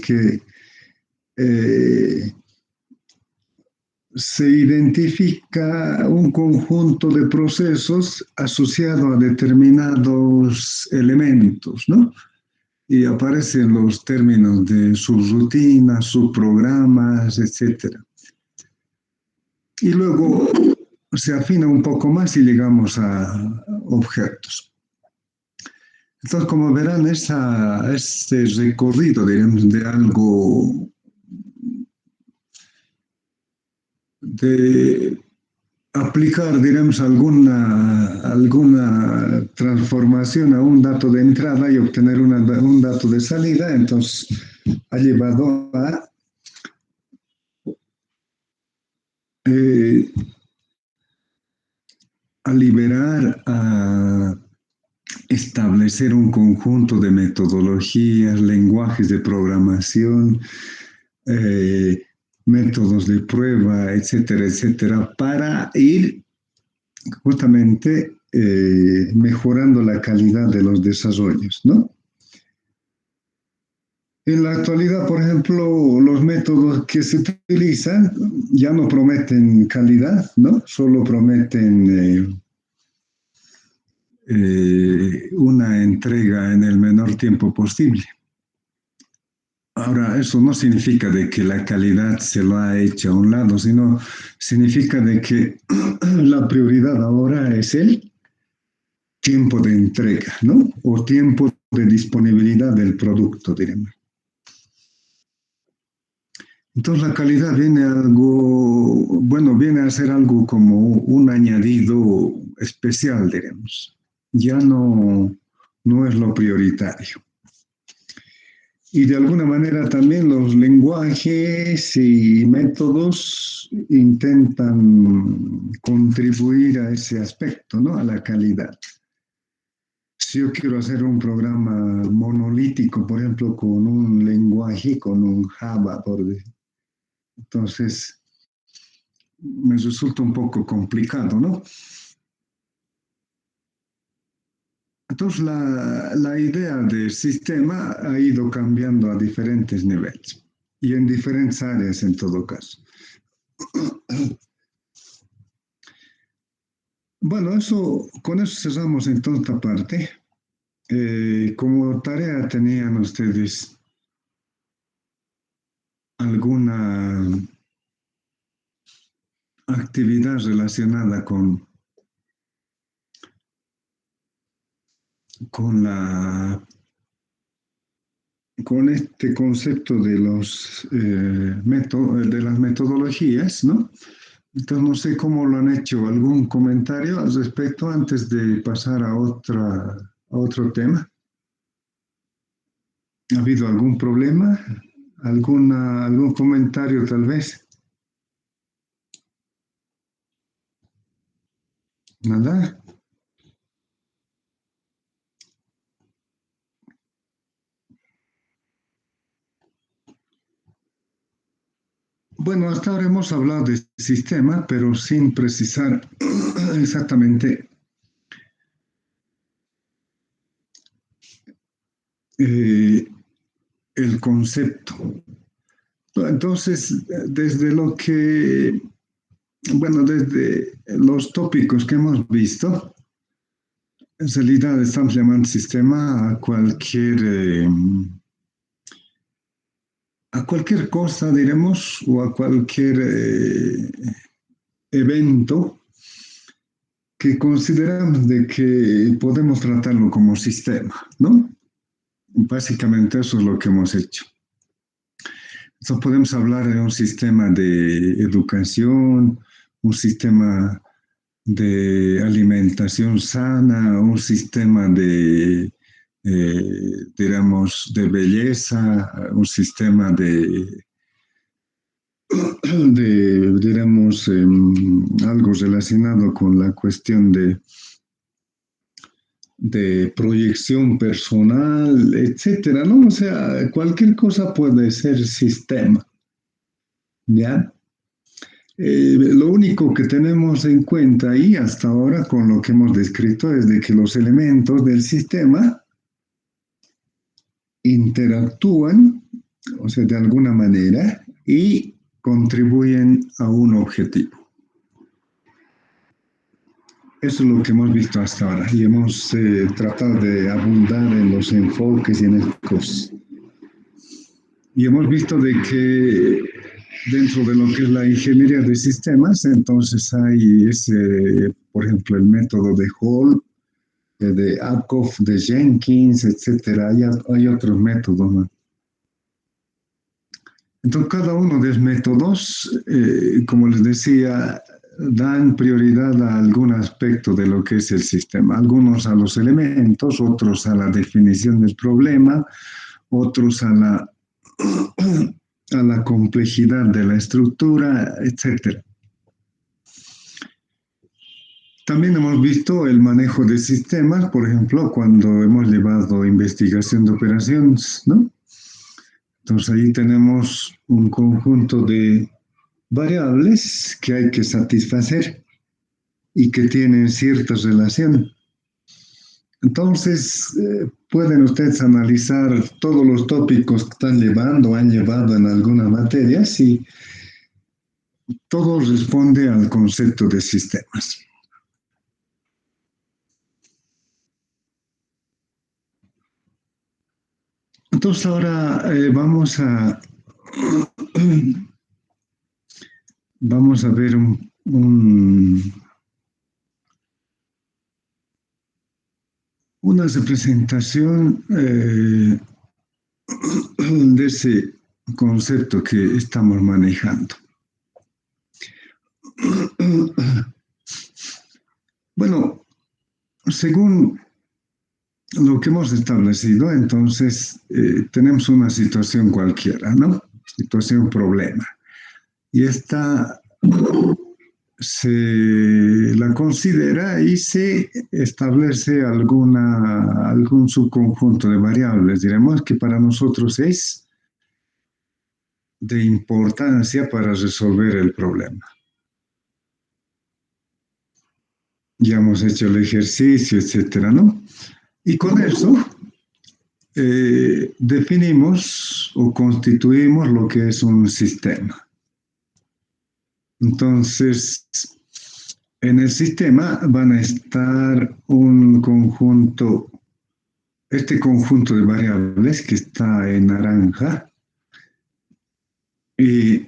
que se identifica un conjunto de procesos asociado a determinados elementos, ¿no? Y aparecen los términos de subrutinas, subprogramas, etc. Y luego se afina un poco más y llegamos a objetos. Entonces, como verán, este recorrido, digamos, de algo, de aplicar, digamos, alguna transformación a un dato de entrada y obtener un dato de salida, entonces ha llevado a liberar, a establecer un conjunto de metodologías, lenguajes de programación, métodos de prueba, etcétera, etcétera, para ir justamente mejorando la calidad de los desarrollos, ¿no? En la actualidad, por ejemplo, los métodos que se utilizan ya no prometen calidad, ¿no? Solo prometen una entrega en el menor tiempo posible. Ahora, eso no significa de que la calidad se lo ha hecho a un lado, sino significa de que la prioridad ahora es el tiempo de entrega, ¿no? O tiempo de disponibilidad del producto, diremos. Entonces la calidad viene viene a ser algo como un añadido especial, diremos. Ya no es lo prioritario. Y de alguna manera también los lenguajes y métodos intentan contribuir a ese aspecto, ¿no? A la calidad. Si yo quiero hacer un programa monolítico, por ejemplo, con un lenguaje, con un Java, entonces me resulta un poco complicado, ¿no? Entonces la idea del sistema ha ido cambiando a diferentes niveles y en diferentes áreas en todo caso. Bueno, con eso cerramos entonces esta parte. Como tarea tenían ustedes alguna actividad relacionada con este concepto de de las metodologías, ¿no? Entonces no sé cómo lo han hecho. ¿Algún comentario al respecto antes de pasar a otro tema? ¿Ha habido algún problema? ¿Algún comentario tal vez? ¿Nada? Bueno, hasta ahora hemos hablado de sistema, pero sin precisar exactamente el concepto. Entonces, desde los tópicos que hemos visto, en realidad estamos llamando sistema a cualquier cosa, diremos, o a cualquier evento que consideramos de que podemos tratarlo como sistema, ¿no? Básicamente eso es lo que hemos hecho. Entonces podemos hablar de un sistema de educación, un sistema de alimentación sana, un sistema digamos, de belleza, un sistema digamos, algo relacionado con la cuestión de proyección personal, etcétera, ¿no? O sea, cualquier cosa puede ser sistema, ¿ya? Lo único que tenemos en cuenta ahí hasta ahora con lo que hemos descrito es de que los elementos del sistema interactúan o sea, de alguna manera, y contribuyen a un objetivo. Eso es lo que hemos visto hasta ahora y hemos tratado de abundar en los enfoques y en esas cosas. Y hemos visto de que dentro de lo que es la ingeniería de sistemas, entonces hay ese, por ejemplo, el método de Hall, de Adcoff, de Jenkins, etcétera. Hay otros métodos, ¿no? Entonces, cada uno de los métodos, como les decía, dan prioridad a algún aspecto de lo que es el sistema. Algunos a los elementos, otros a la definición del problema, otros a la complejidad de la estructura, etcétera. También hemos visto el manejo de sistemas, por ejemplo, cuando hemos llevado investigación de operaciones, ¿no? Entonces ahí tenemos un conjunto de variables que hay que satisfacer y que tienen cierta relación. Entonces, pueden ustedes analizar todos los tópicos que están llevando o han llevado en alguna materia y todo responde al concepto de sistemas. Entonces ahora vamos a ver una representación de ese concepto que estamos manejando. Bueno, según lo que hemos establecido, entonces tenemos una situación cualquiera, ¿no? Situación problema. Y esta se la considera y se establece algún subconjunto de variables, diremos que para nosotros es de importancia para resolver el problema. Ya hemos hecho el ejercicio, etcétera, ¿no? Y con eso definimos o constituimos lo que es un sistema. Entonces, en el sistema van a estar este conjunto de variables que está en naranja, y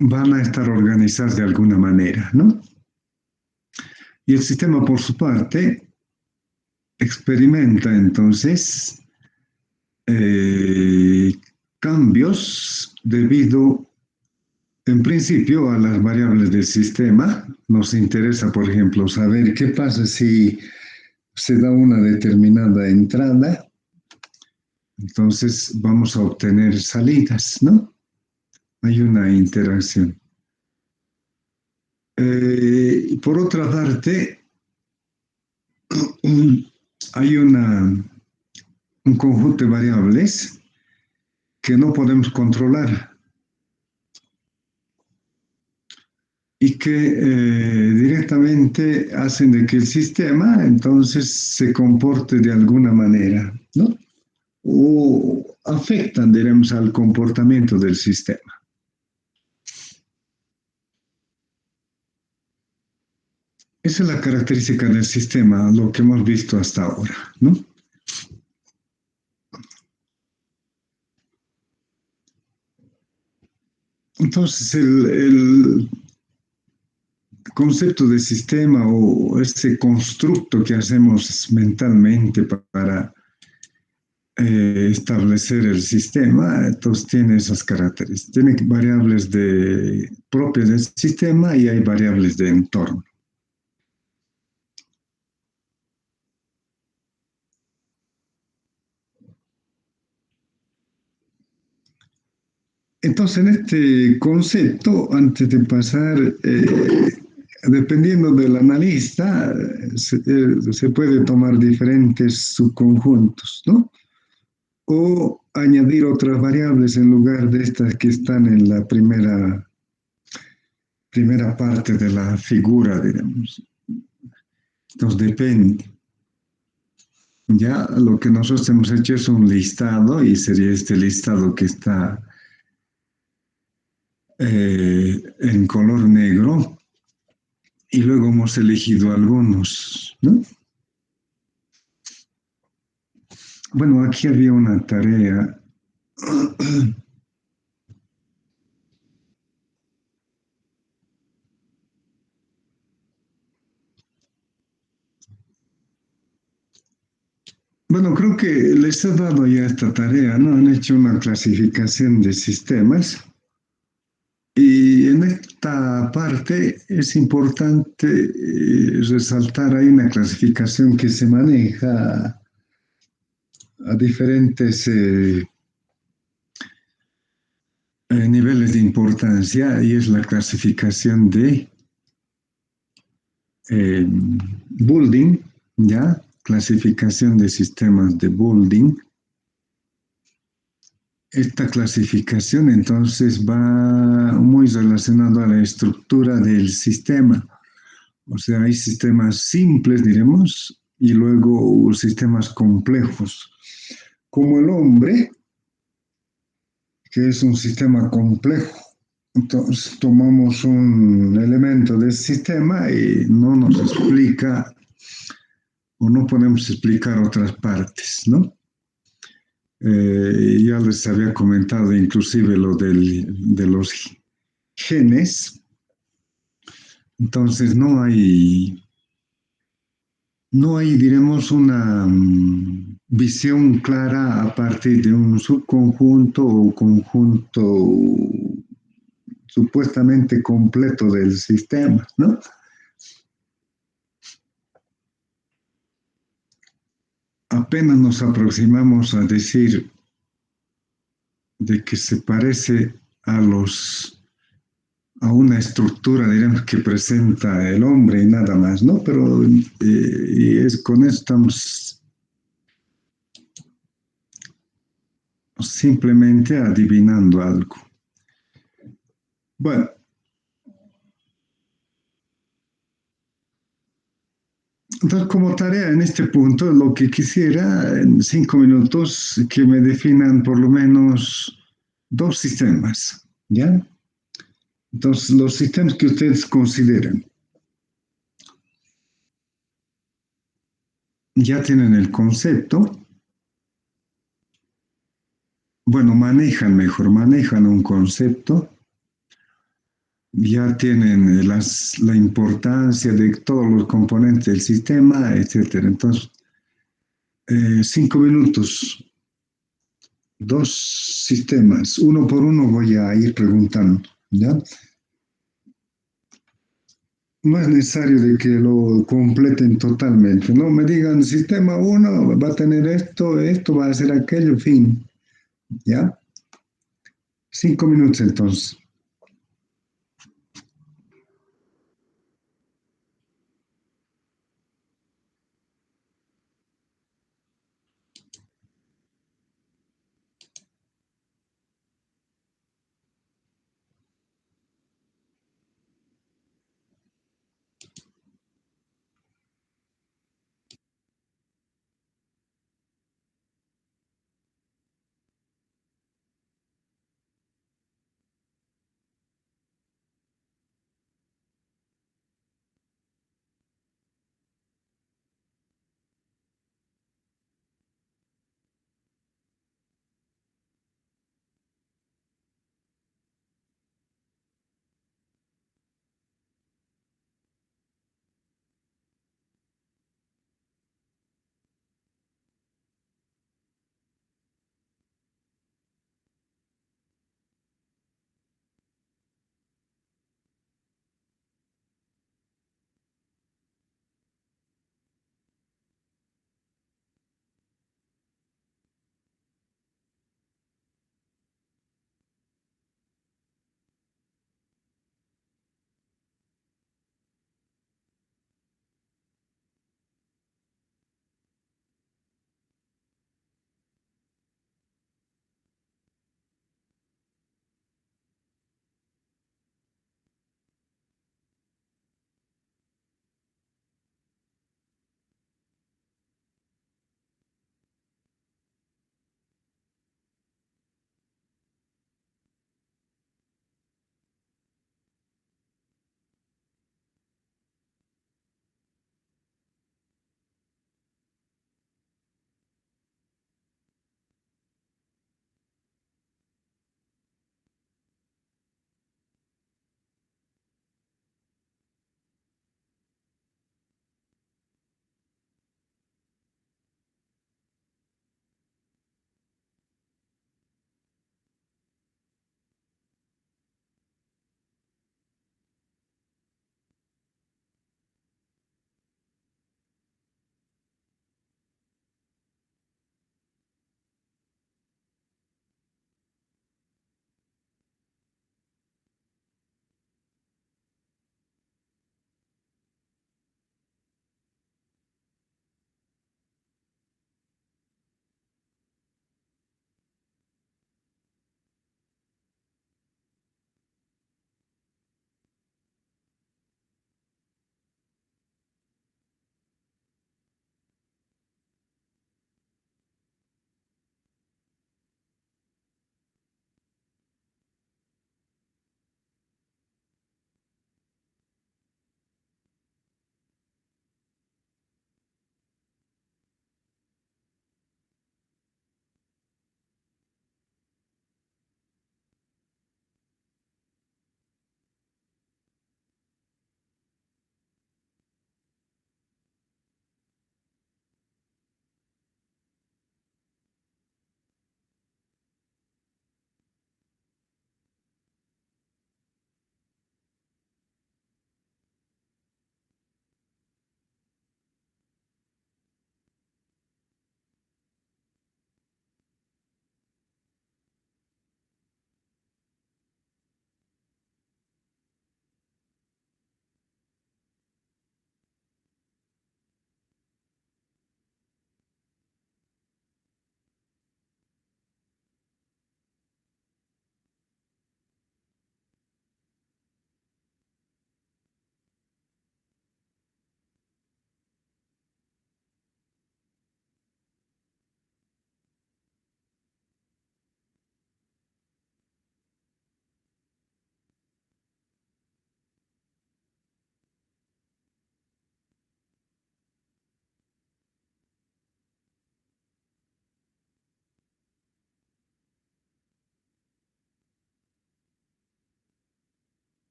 van a estar organizadas de alguna manera, ¿no? Y el sistema, por su parte, experimenta entonces cambios debido, en principio, a las variables del sistema. Nos interesa, por ejemplo, saber qué pasa si se da una determinada entrada. Entonces vamos a obtener salidas, ¿no? Hay una interacción. Por otra parte, hay un conjunto de variables que no podemos controlar y que directamente hacen de que el sistema entonces se comporte de alguna manera, ¿no? O afectan, diremos, al comportamiento del sistema. Esa es la característica del sistema, lo que hemos visto hasta ahora, ¿no? Entonces, el concepto de sistema o ese constructo que hacemos mentalmente para establecer el sistema, entonces tiene esas características. Tiene variables propias del sistema y hay variables de entorno. Entonces, en este concepto, antes de pasar, dependiendo del analista, se puede tomar diferentes subconjuntos, ¿no? O añadir otras variables en lugar de estas que están en la primera parte de la figura, digamos. Entonces, depende. Ya lo que nosotros hemos hecho es un listado y sería este listado que está en color negro y luego hemos elegido algunos, ¿no? Bueno, aquí había una tarea. Bueno, creo que les he dado ya esta tarea, ¿no? Han hecho una clasificación de sistemas y en esta parte es importante resaltar, hay una clasificación que se maneja a diferentes niveles de importancia y es la clasificación de Boulding, ¿ya? Clasificación de sistemas de Boulding. Esta clasificación entonces va muy relacionada a la estructura del sistema. O sea, hay sistemas simples, diremos, y luego sistemas complejos. Como el hombre, que es un sistema complejo. Entonces tomamos un elemento del sistema y no nos explica o no podemos explicar otras partes, ¿no? Ya les había comentado inclusive lo de los genes. Entonces no hay, diremos, una visión clara a partir de un subconjunto o conjunto supuestamente completo del sistema, ¿no? Apenas nos aproximamos a decir de que se parece a una estructura, diremos, que presenta el hombre y nada más, ¿no? Pero con eso estamos simplemente adivinando algo. Bueno, entonces como tarea en este punto, lo que quisiera en 5 minutos que me definan por lo menos dos sistemas, ¿ya? Entonces, los sistemas que ustedes consideren, ya tienen el concepto, bueno, manejan un concepto, ya tienen la importancia de todos los componentes del sistema, etcétera. Entonces, 5 minutos, dos sistemas, uno por uno voy a ir preguntando, ¿ya? No es necesario de que lo completen totalmente, no me digan sistema uno va a tener esto va a hacer aquello, fin, ¿ya? 5 minutos entonces.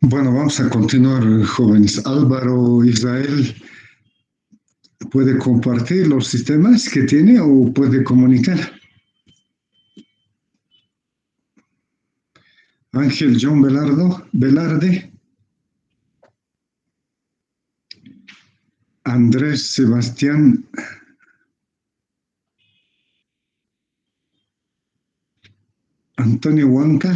Bueno, vamos a continuar, jóvenes. Álvaro Israel, ¿puede compartir los sistemas que tiene o puede comunicar? Ángel John Velarde, Andrés Sebastián, Antonio Huanca,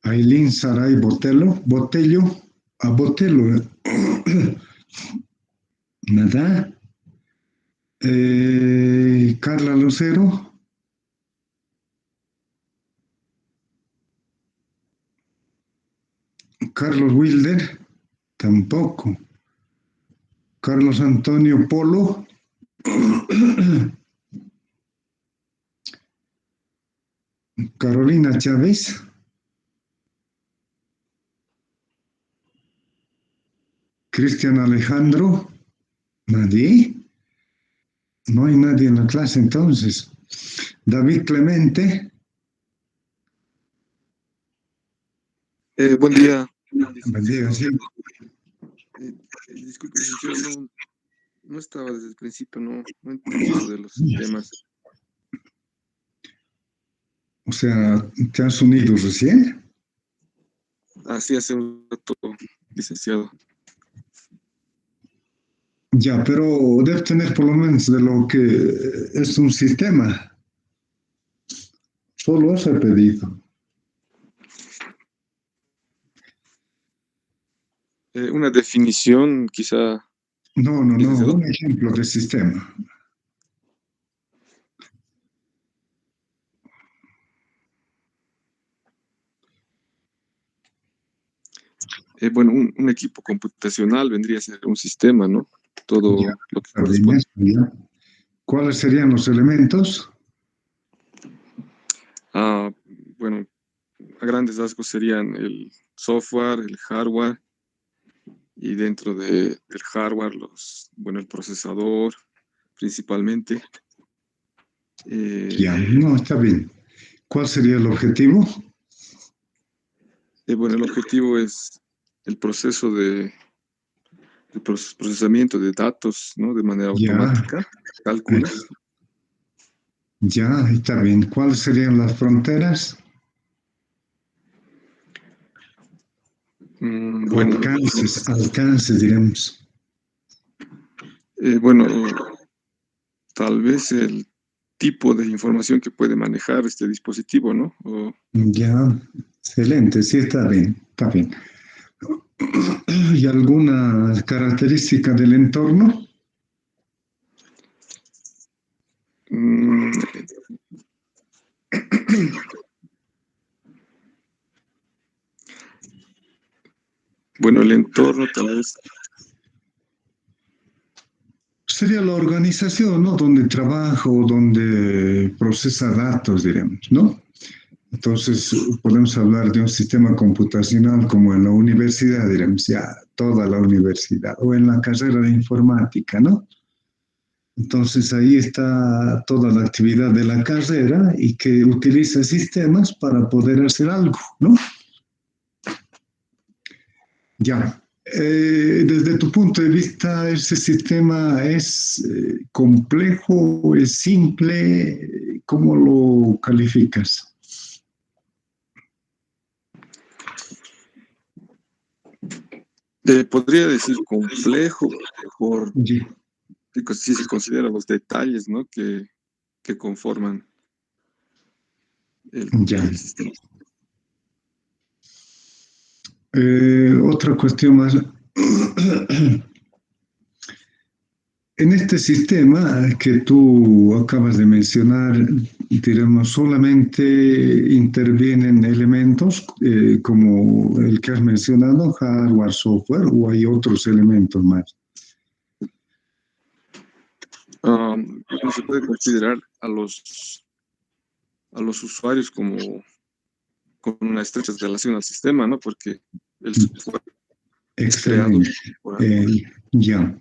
Ailín Saray Botello, nada, Carla Lucero, Carlos Wilder, tampoco, Carlos Antonio Polo, Carolina Chávez, Cristian Alejandro, nadie, no hay nadie en la clase entonces. David Clemente, Buen día, bendiga, licenciado. sí. Disculpe, licenciado, no estaba desde el principio, no entendí eso de los sistemas. O sea, ¿te has unido recién? Así hace un rato, licenciado. Ya, pero debe tener por lo menos de lo que es un sistema. Solo eso he pedido. Una definición, quizá, No, licenciado. un ejemplo de sistema. Bueno, un equipo computacional vendría a ser un sistema, ¿no? Ya, Todo lo que está bien corresponde. eso, ya. ¿Cuáles serían los elementos? Ah, bueno, a grandes rasgos serían el software, el hardware, y dentro del hardware, el procesador, principalmente. Ya, Eh, no, está bien. ¿Cuál sería el objetivo? Bueno, el objetivo es el proceso de procesamiento de datos, ¿no? De manera Ya, automática, eh, cálculos. ya, está bien. ¿Cuáles serían las fronteras? O Bueno, alcances, diremos. bueno, tal vez el tipo de información que puede manejar este dispositivo, ¿no? Ya, excelente, sí, está bien, está bien. ¿Y alguna característica del entorno? Mm, bueno, el entorno tal vez. Sería la organización, ¿no? Donde trabaja o donde procesa datos, diremos, ¿no? Entonces, podemos hablar de un sistema computacional como en la universidad, diremos, ya, toda la universidad, o en la carrera de informática, ¿no? Entonces, ahí está toda la actividad de la carrera y que utiliza sistemas para poder hacer algo, ¿no? Ya. Desde tu punto de vista, ¿ese sistema es complejo, es simple? ¿Cómo lo calificas? Podría decir complejo por Ya. si se considera los detalles, ¿no? Que conforman Ya. el sistema. Otra cuestión más. En este sistema que tú acabas de mencionar, diremos, solamente intervienen elementos como el que has mencionado, hardware, software, o hay otros elementos más. Bueno, se puede considerar a los usuarios como con una estrecha relación al sistema, ¿no? Porque el software es creado Excelente. por algo. Eh, ya.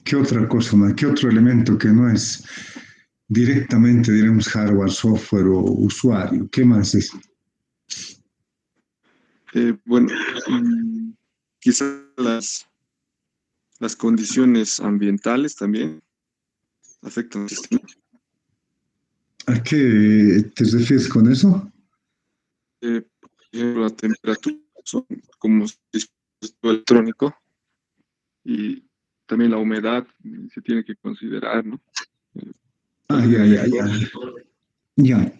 ¿Qué otra cosa más? ¿Qué otro elemento que no es? directamente, diremos, hardware, software o usuario. ¿Qué más es? Bueno, quizás las condiciones ambientales también afectan al sistema. ¿A qué te refieres con eso? Por ejemplo, la temperatura son como dispositivo electrónico y también la humedad se tiene que considerar, ¿no? Ah, También ya, el ya, ya. entorno. Ya.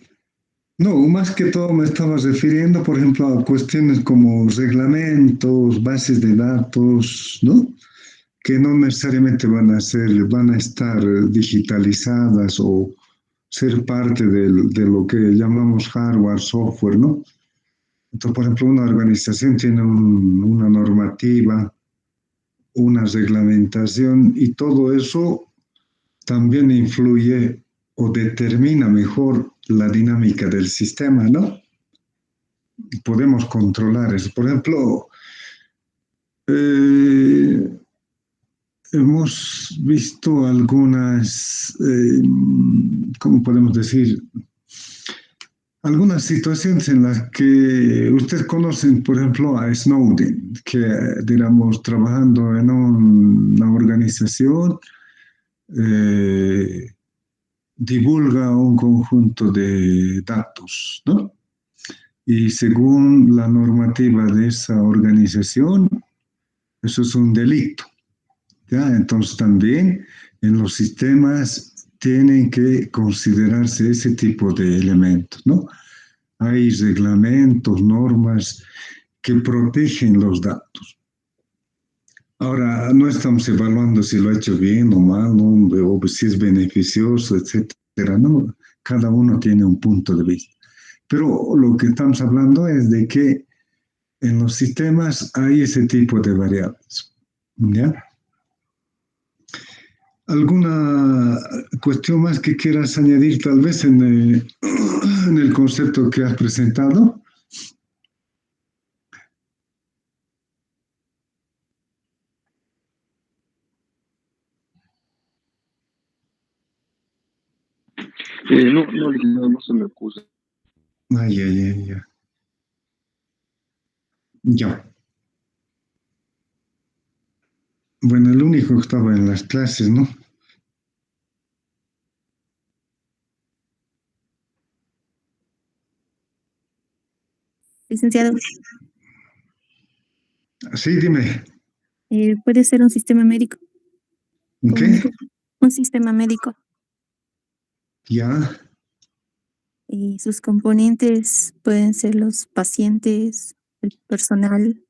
No, más que todo me estaba refiriendo, por ejemplo, a cuestiones como reglamentos, bases de datos, ¿no? Que no necesariamente van a estar digitalizadas o ser parte de lo que llamamos hardware, software, ¿no? Entonces, por ejemplo, una organización tiene una normativa, una reglamentación y todo eso también influye o determina mejor la dinámica del sistema, ¿no? Podemos controlar eso. Por ejemplo, eh, hemos visto algunas, ¿cómo podemos decir? Algunas situaciones en las que ustedes conocen, por ejemplo, a Snowden, que, digamos, trabajando en una organización, eh, divulga un conjunto de datos, ¿no? Y según la normativa de esa organización, eso es un delito, ¿ya? Entonces también en los sistemas tienen que considerarse ese tipo de elementos, ¿no? Hay reglamentos, normas que protegen los datos. Ahora, no estamos evaluando si lo ha hecho bien o mal, ¿no? O si es beneficioso, etcétera, ¿no? Cada uno tiene un punto de vista. Pero lo que estamos hablando es de que en los sistemas hay ese tipo de variables, ¿ya? ¿Alguna cuestión más que quieras añadir tal vez en el concepto que has presentado? No se me ocurre. Ay, ay, ay, ya. Ya. Bueno, el único que estaba en las clases, ¿no? Licenciado, Sí, dime. puede ser un sistema médico, ¿Qué? un sistema médico Ya, y sus componentes pueden ser los pacientes, el personal,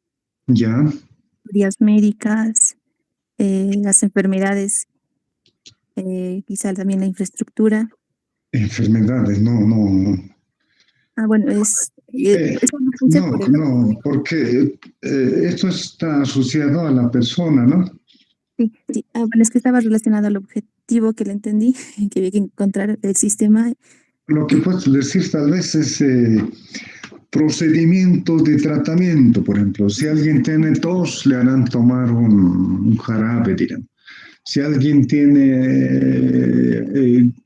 ya. áreas médicas, las enfermedades, quizá también la infraestructura. Enfermedades, no, no, no. Ah, bueno, eso lo puse No, por el... no, porque esto está asociado a la persona, ¿no? Sí, sí. Ah, bueno, es que estaba relacionado al objetivo que le entendí, que había que encontrar el sistema. Lo que puedes decir tal vez es procedimientos de tratamiento, por ejemplo. Si alguien tiene tos, le harán tomar un jarabe, dirán. Si alguien tiene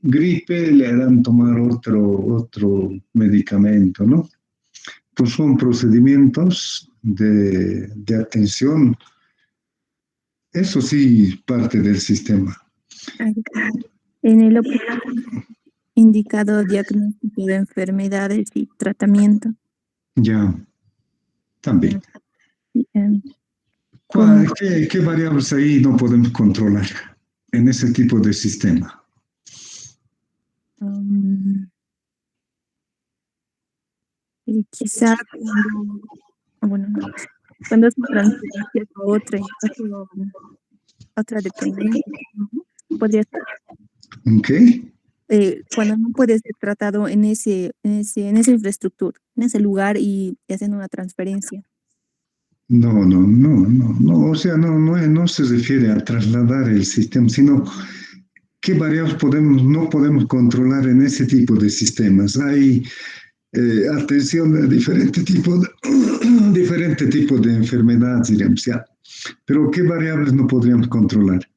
gripe, le harán tomar otro medicamento, ¿no? Pues son procedimientos de atención, eso sí, parte del sistema. Ah, en el objetivo indicado diagnóstico de enfermedades y tratamiento. Ya, también. Sí, con, ¿Qué variables ahí no podemos controlar en ese tipo de sistema? um, quizá cuando, bueno, no, cuando se transferencia a otra dependencia, ¿no? Podría ser, ¿Ok? cuando no puede ser tratado en esa infraestructura, en ese lugar y haciendo una transferencia. No, no, no, no, no, o sea, no se refiere a trasladar el sistema, sino qué variables no podemos controlar en ese tipo de sistemas. Hay atención a diferente tipo de enfermedades, digamos, ya. Pero ¿qué variables no podríamos controlar?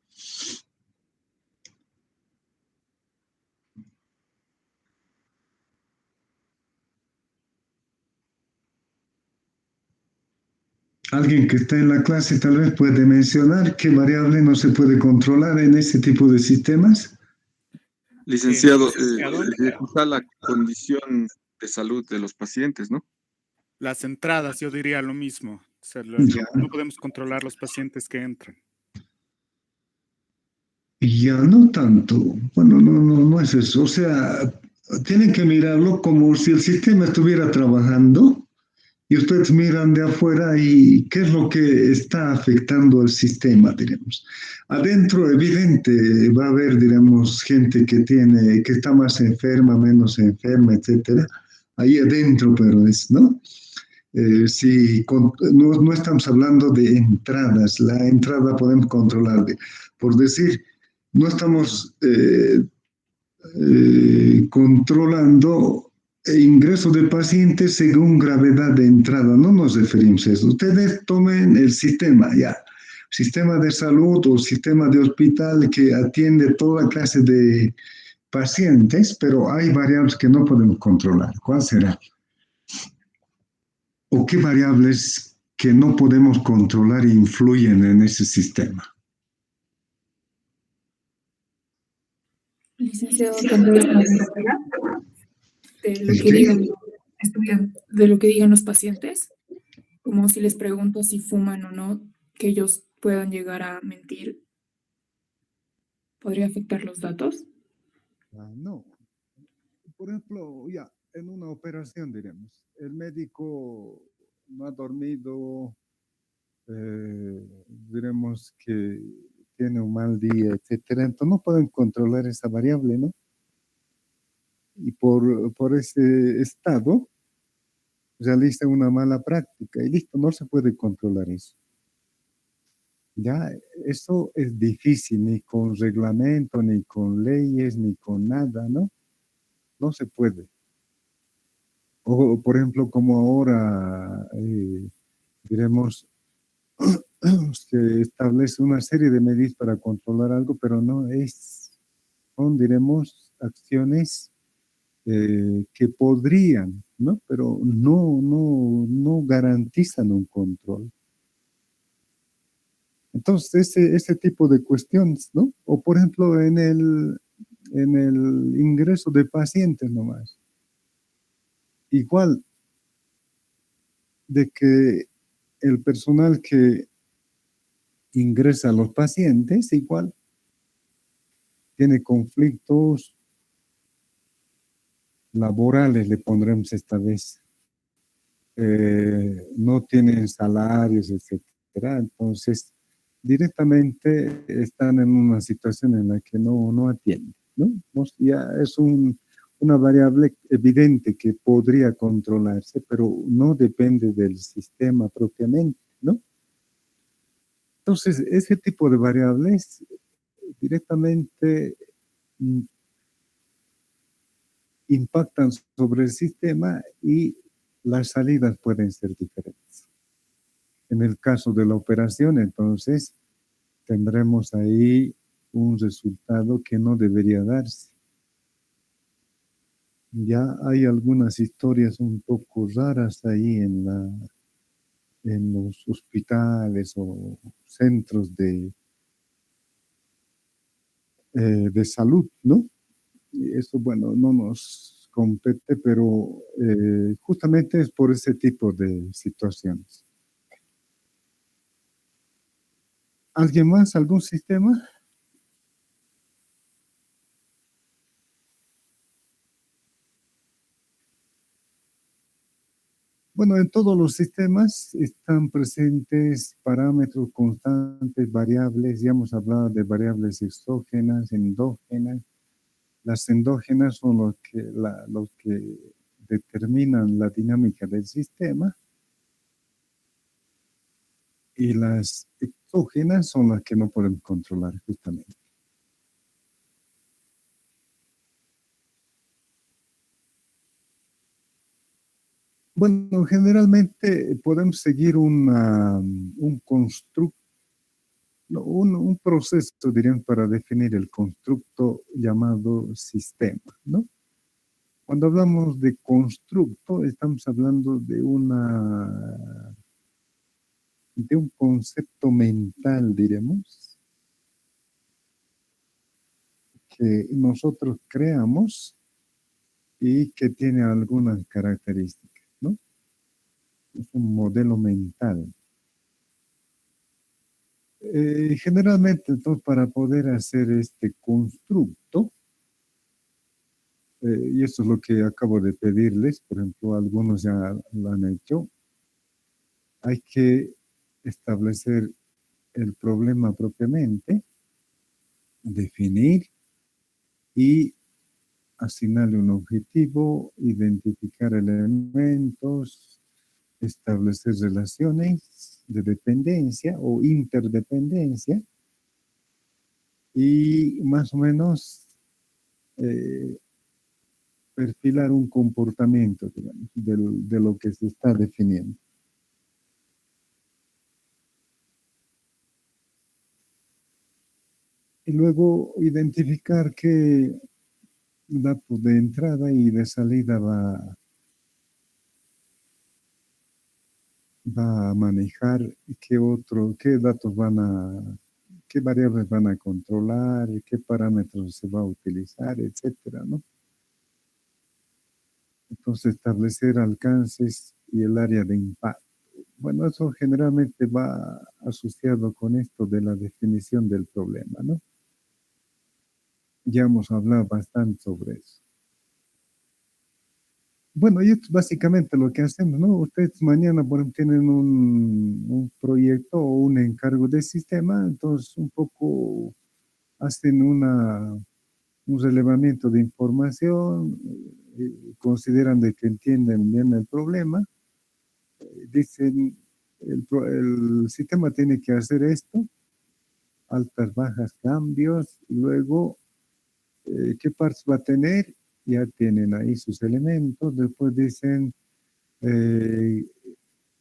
Alguien que está en la clase tal vez puede mencionar qué variable no se puede controlar en este tipo de sistemas. Licenciado, Licenciado, quizá la condición de salud de los pacientes, ¿no? las entradas, yo diría lo mismo. O sea, Ya, no podemos controlar los pacientes que entran. ya no tanto. Bueno, no es eso. O sea, tienen que mirarlo como si el sistema estuviera trabajando y ustedes miran de afuera y qué es lo que está afectando al sistema, diremos. Adentro, evidente, va a haber, diremos, gente que está más enferma, menos enferma, etcétera. Ahí adentro, pero es, ¿no? Si no estamos hablando de entradas, la entrada podemos controlar. Por decir, no estamos controlando el ingreso de pacientes según gravedad de entrada, no nos referimos a eso. Ustedes tomen el sistema, ya, sistema de salud o sistema de hospital que atiende toda clase de pacientes, pero hay variables que no podemos controlar. ¿Cuál será? ¿O qué variables que no podemos controlar influyen en ese sistema? Licenciado, tal vez la velocidad de lo ¿El que qué? digan los estudiantes, de lo que digan los pacientes, como si les pregunto si fuman o no, que ellos puedan llegar a mentir, ¿podría afectar los datos? No. Por ejemplo, ya, en una operación, diremos, el médico no ha dormido, diremos que tiene un mal día, etcétera. Entonces no pueden controlar esa variable, ¿no? Y por ese estado realiza una mala práctica y listo, no se puede controlar eso. Ya, eso es difícil, ni con reglamento, ni con leyes, ni con nada, ¿no? No se puede. O, por ejemplo, como ahora, diremos, se establece una serie de medidas para controlar algo, pero no es, son, diremos, acciones que podrían, ¿no? Pero no garantizan un control. Entonces, ese tipo de cuestiones, ¿no? O, por ejemplo, en el ingreso de pacientes nomás. Igual de que el personal que ingresa a los pacientes, igual tiene conflictos laborales, le pondremos esta vez. No tienen salarios, etcétera. Entonces, directamente están en una situación en la que no atienden, ¿no? Ya es una variable evidente que podría controlarse, pero no depende del sistema propiamente, ¿no? Entonces, ese tipo de variables directamente impactan sobre el sistema y las salidas pueden ser diferentes. En el caso de la operación, entonces, tendremos ahí un resultado que no debería darse. Ya hay algunas historias un poco raras ahí en los hospitales o centros de salud, ¿no? Y eso, bueno, no nos compete, pero justamente es por ese tipo de situaciones. ¿Alguien más? ¿Algún sistema? Bueno, en todos los sistemas están presentes parámetros constantes, variables. Ya hemos hablado de variables exógenas, endógenas. Las endógenas son los que determinan la dinámica del sistema y las exógenas son las que no podemos controlar justamente. Bueno, generalmente podemos seguir un constructo, un proceso, dirían, para definir el constructo llamado sistema, ¿no? Cuando hablamos de constructo, estamos hablando de de un concepto mental, diremos, que nosotros creamos y que tiene algunas características, ¿no? Es un modelo mental. Generalmente, entonces, para poder hacer este constructo, y esto es lo que acabo de pedirles, por ejemplo, algunos ya lo han hecho, hay que establecer el problema propiamente, definir y asignarle un objetivo, identificar elementos, establecer relaciones de dependencia o interdependencia y más o menos perfilar un comportamiento, digamos, de lo que se está definiendo. Y luego identificar qué datos de entrada y de salida va a manejar, qué datos qué variables van a controlar, qué parámetros se va a utilizar, etcétera, ¿no? Entonces, establecer alcances y el área de impacto. Bueno, eso generalmente va asociado con esto de la definición del problema, ¿no? Ya hemos hablado bastante sobre eso. Bueno, y esto es básicamente lo que hacemos, ¿no? Ustedes mañana, por ejemplo, tienen un proyecto o un encargo de sistema, entonces un poco hacen un relevamiento de información, consideran de que entienden bien el problema, dicen, el sistema tiene que hacer esto, altas, bajas, cambios, y luego, ¿qué partes va a tener? Ya tienen ahí sus elementos, después dicen,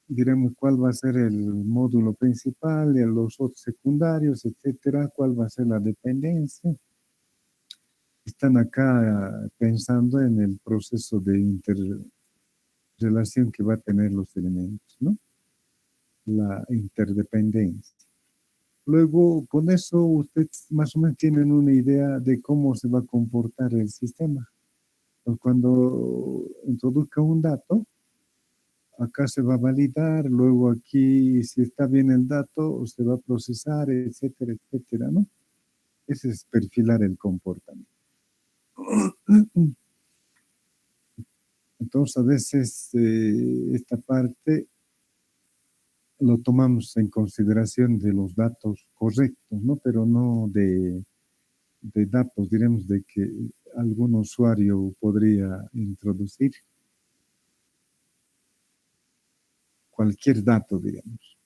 diremos cuál va a ser el módulo principal, y los otros secundarios, etcétera, cuál va a ser la dependencia. Están acá pensando en el proceso de interrelación que va a tener los elementos, ¿no? La interdependencia. Luego, con eso, ustedes más o menos tienen una idea de cómo se va a comportar el sistema. Pues cuando introduzca un dato, acá se va a validar, luego aquí, si está bien el dato, se va a procesar, etcétera, etcétera, ¿no? Ese es perfilar el comportamiento. Entonces, a veces esta parte lo tomamos en consideración de los datos correctos, ¿no? Pero no de datos, diremos, de que algún usuario podría introducir. Cualquier dato, digamos,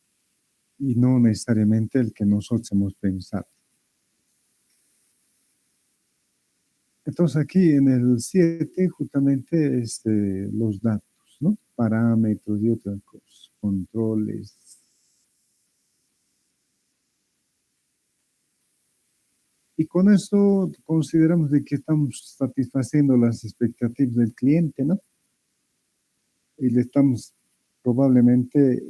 y no necesariamente el que nosotros hemos pensado. Entonces aquí en el 7 justamente es los datos, ¿no? Parámetros y otras cosas, controles. Y con eso consideramos de que estamos satisfaciendo las expectativas del cliente, ¿no? Y le estamos probablemente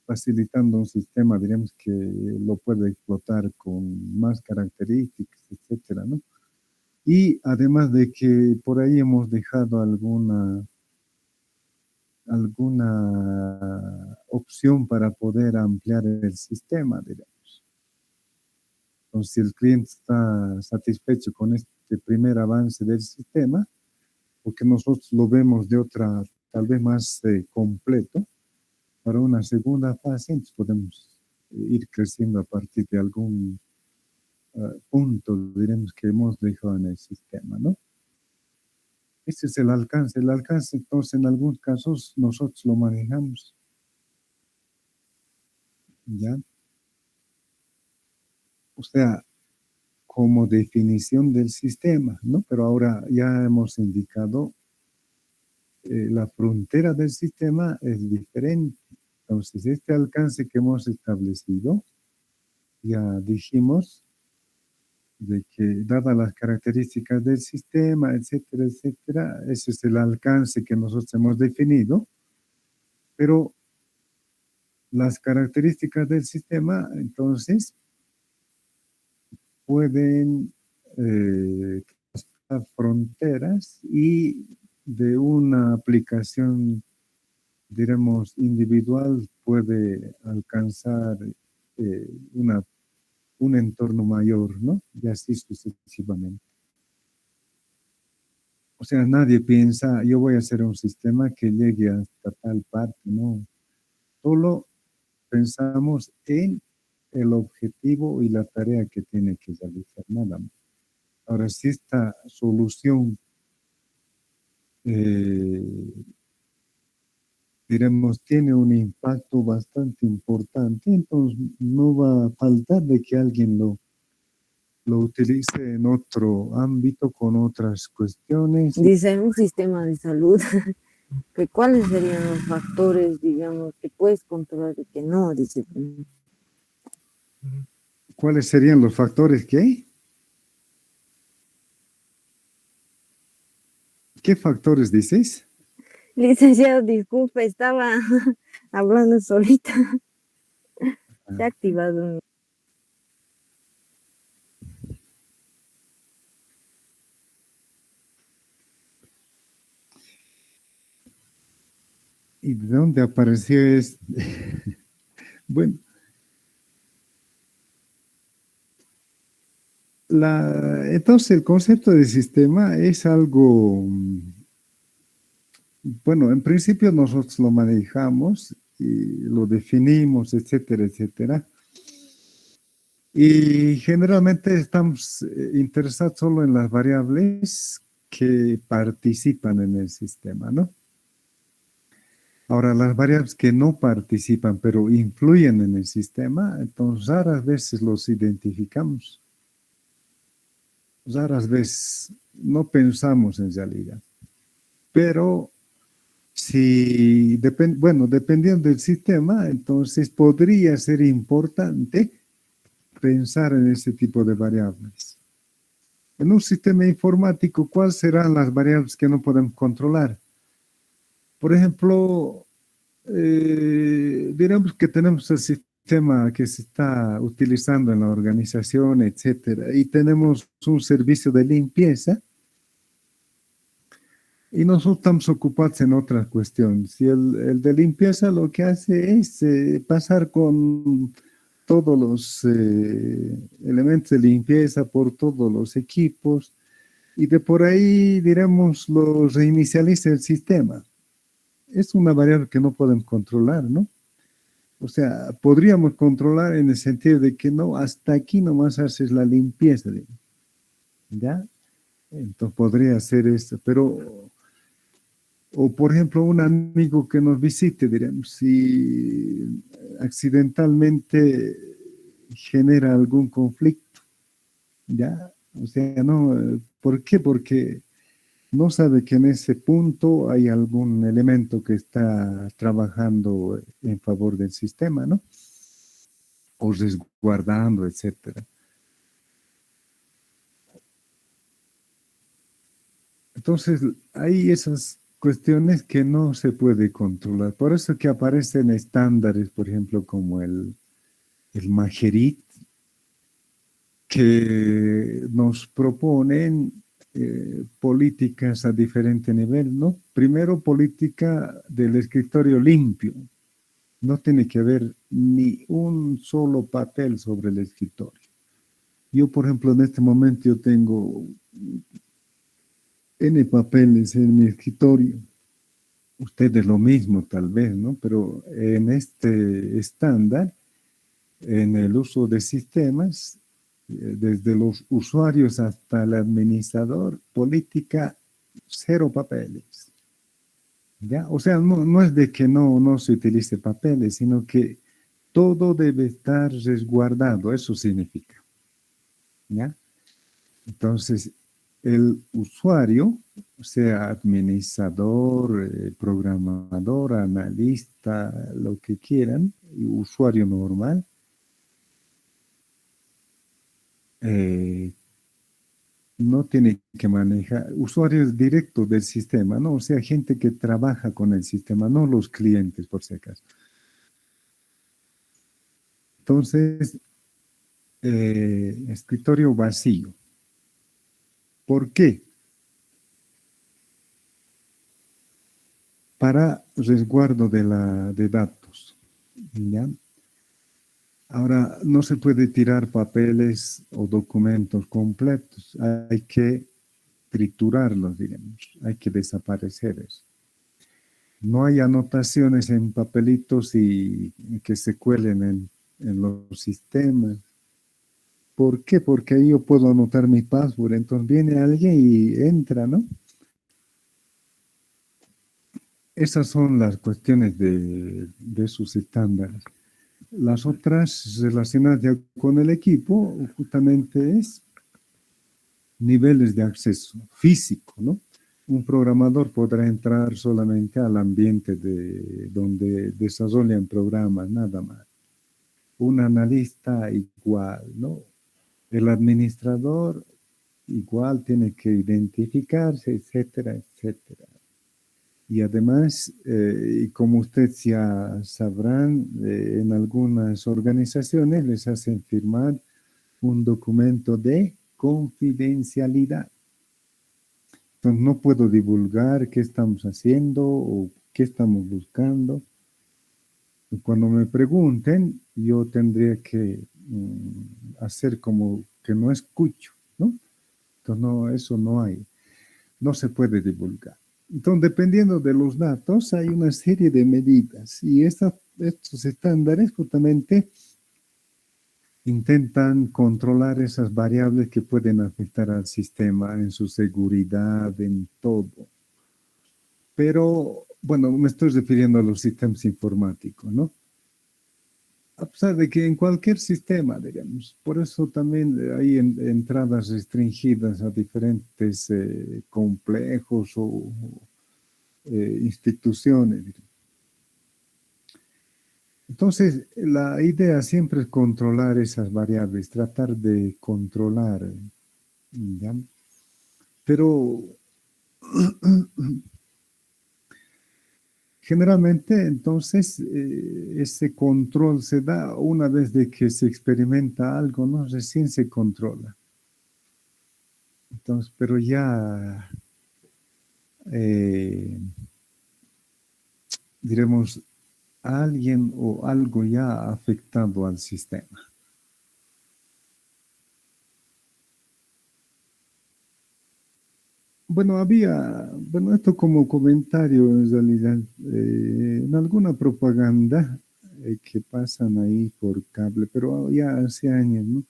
facilitando un sistema, diremos, que lo puede explotar con más características, etcétera, ¿no? Y además de que por ahí hemos dejado alguna opción para poder ampliar el sistema, digamos. Entonces, si el cliente está satisfecho con este primer avance del sistema, porque nosotros lo vemos de otra, tal vez más completo, para una segunda fase, entonces podemos ir creciendo a partir de algún punto, diremos, que hemos dejado en el sistema, ¿no? Ese es el alcance. El alcance, entonces, en algunos casos, nosotros lo manejamos. ¿Ya? O sea, como definición del sistema, ¿no? Pero ahora ya hemos indicado la frontera del sistema es diferente. Entonces, este alcance que hemos establecido, ya dijimos de que dadas las características del sistema, etcétera, etcétera, ese es el alcance que nosotros hemos definido, pero las características del sistema, entonces, pueden traspasar fronteras y de una aplicación, diremos, individual puede alcanzar un entorno mayor, ¿no? Y así sucesivamente. O sea, nadie piensa, yo voy a hacer un sistema que llegue hasta tal parte, no. Solo pensamos en el objetivo y la tarea que tiene que realizar, nada más. Ahora, si esta solución, diremos, tiene un impacto bastante importante, entonces no va a faltar de que alguien lo utilice en otro ámbito con otras cuestiones. Dice, en un sistema de salud, que ¿cuáles serían los factores, digamos, que puedes controlar y que no? Dice. ¿Cuáles serían los factores que hay? ¿Qué factores dices? Licenciado, disculpe, estaba hablando solita. Se ha activado. ¿Y de dónde apareció esto? Bueno, entonces el concepto de sistema es algo, bueno, en principio nosotros lo manejamos y lo definimos, etcétera, etcétera. Y generalmente estamos interesados solo en las variables que participan en el sistema, ¿no? Ahora, las variables que no participan, pero influyen en el sistema, entonces raras veces los identificamos. Raras veces no pensamos en realidad. Pero si, bueno, dependiendo del sistema, entonces podría ser importante pensar en ese tipo de variables. En un sistema informático, ¿cuáles serán las variables que no podemos controlar? Por ejemplo, diremos que tenemos el sistema que se está utilizando en la organización, etcétera, y tenemos un servicio de limpieza y nosotros estamos ocupados en otra cuestión. Si el de limpieza lo que hace es pasar con todos los elementos de limpieza por todos los equipos y de por ahí, diremos, los reinicializa el sistema. Es una variable que no podemos controlar, ¿no? O sea, podríamos controlar en el sentido de que no, hasta aquí nomás haces la limpieza, ¿ya? Entonces podría hacer esto, pero, o por ejemplo, un amigo que nos visite, diremos, si accidentalmente genera algún conflicto, ¿ya? O sea, no, ¿por qué? Porque no sabe que en ese punto hay algún elemento que está trabajando en favor del sistema, ¿no? O resguardando, etcétera. Entonces, hay esas cuestiones que no se puede controlar. Por eso que aparecen estándares, por ejemplo, como el Majerit, que nos proponen políticas a diferente nivel, ¿no? Primero, política del escritorio limpio. No tiene que haber ni un solo papel sobre el escritorio. Yo, por ejemplo, en este momento yo tengo N papeles en mi escritorio. Ustedes lo mismo tal vez, ¿no? Pero en este estándar, en el uso de sistemas, desde los usuarios hasta el administrador, política, 0 papeles. ¿Ya? O sea, no es de que no se utilice papeles, sino que todo debe estar resguardado, eso significa. ¿Ya? Entonces, el usuario, sea administrador, programador, analista, lo que quieran, usuario normal, no tiene que manejar, usuarios directos del sistema, ¿no? O sea, gente que trabaja con el sistema, no los clientes, por si acaso. Entonces, escritorio vacío. ¿Por qué? Para resguardo de datos. ¿Ya? Ahora, no se puede tirar papeles o documentos completos. Hay que triturarlos, digamos. Hay que desaparecer eso. No hay anotaciones en papelitos y que se cuelen en los sistemas. ¿Por qué? Porque ahí yo puedo anotar mi password. Entonces viene alguien y entra, ¿no? Esas son las cuestiones de sus estándares. Las otras relacionadas ya con el equipo, justamente es niveles de acceso físico, ¿no? Un programador podrá entrar solamente al ambiente donde desarrollan programas, nada más. Un analista igual, ¿no? El administrador igual tiene que identificarse, etcétera, etcétera. Y además, y como ustedes ya sabrán, en algunas organizaciones les hacen firmar un documento de confidencialidad. Entonces no puedo divulgar qué estamos haciendo o qué estamos buscando. Y cuando me pregunten, yo tendría que hacer como que no escucho, ¿no? Entonces no, eso no hay, no se puede divulgar. Entonces, dependiendo de los datos, hay una serie de medidas y estos estándares justamente intentan controlar esas variables que pueden afectar al sistema en su seguridad, en todo. Pero, bueno, me estoy refiriendo a los sistemas informáticos, ¿no? A pesar de que en cualquier sistema, digamos, por eso también hay entradas restringidas a diferentes complejos o instituciones. Entonces, la idea siempre es controlar esas variables, tratar de controlar, ¿ya? Pero generalmente, entonces, ese control se da una vez de que se experimenta algo, ¿no? Recién se controla. Entonces, pero ya, diremos, alguien o algo ya ha afectado al sistema. Bueno, esto como comentario en realidad, en alguna propaganda que pasan ahí por cable, pero ya hace años, ¿no?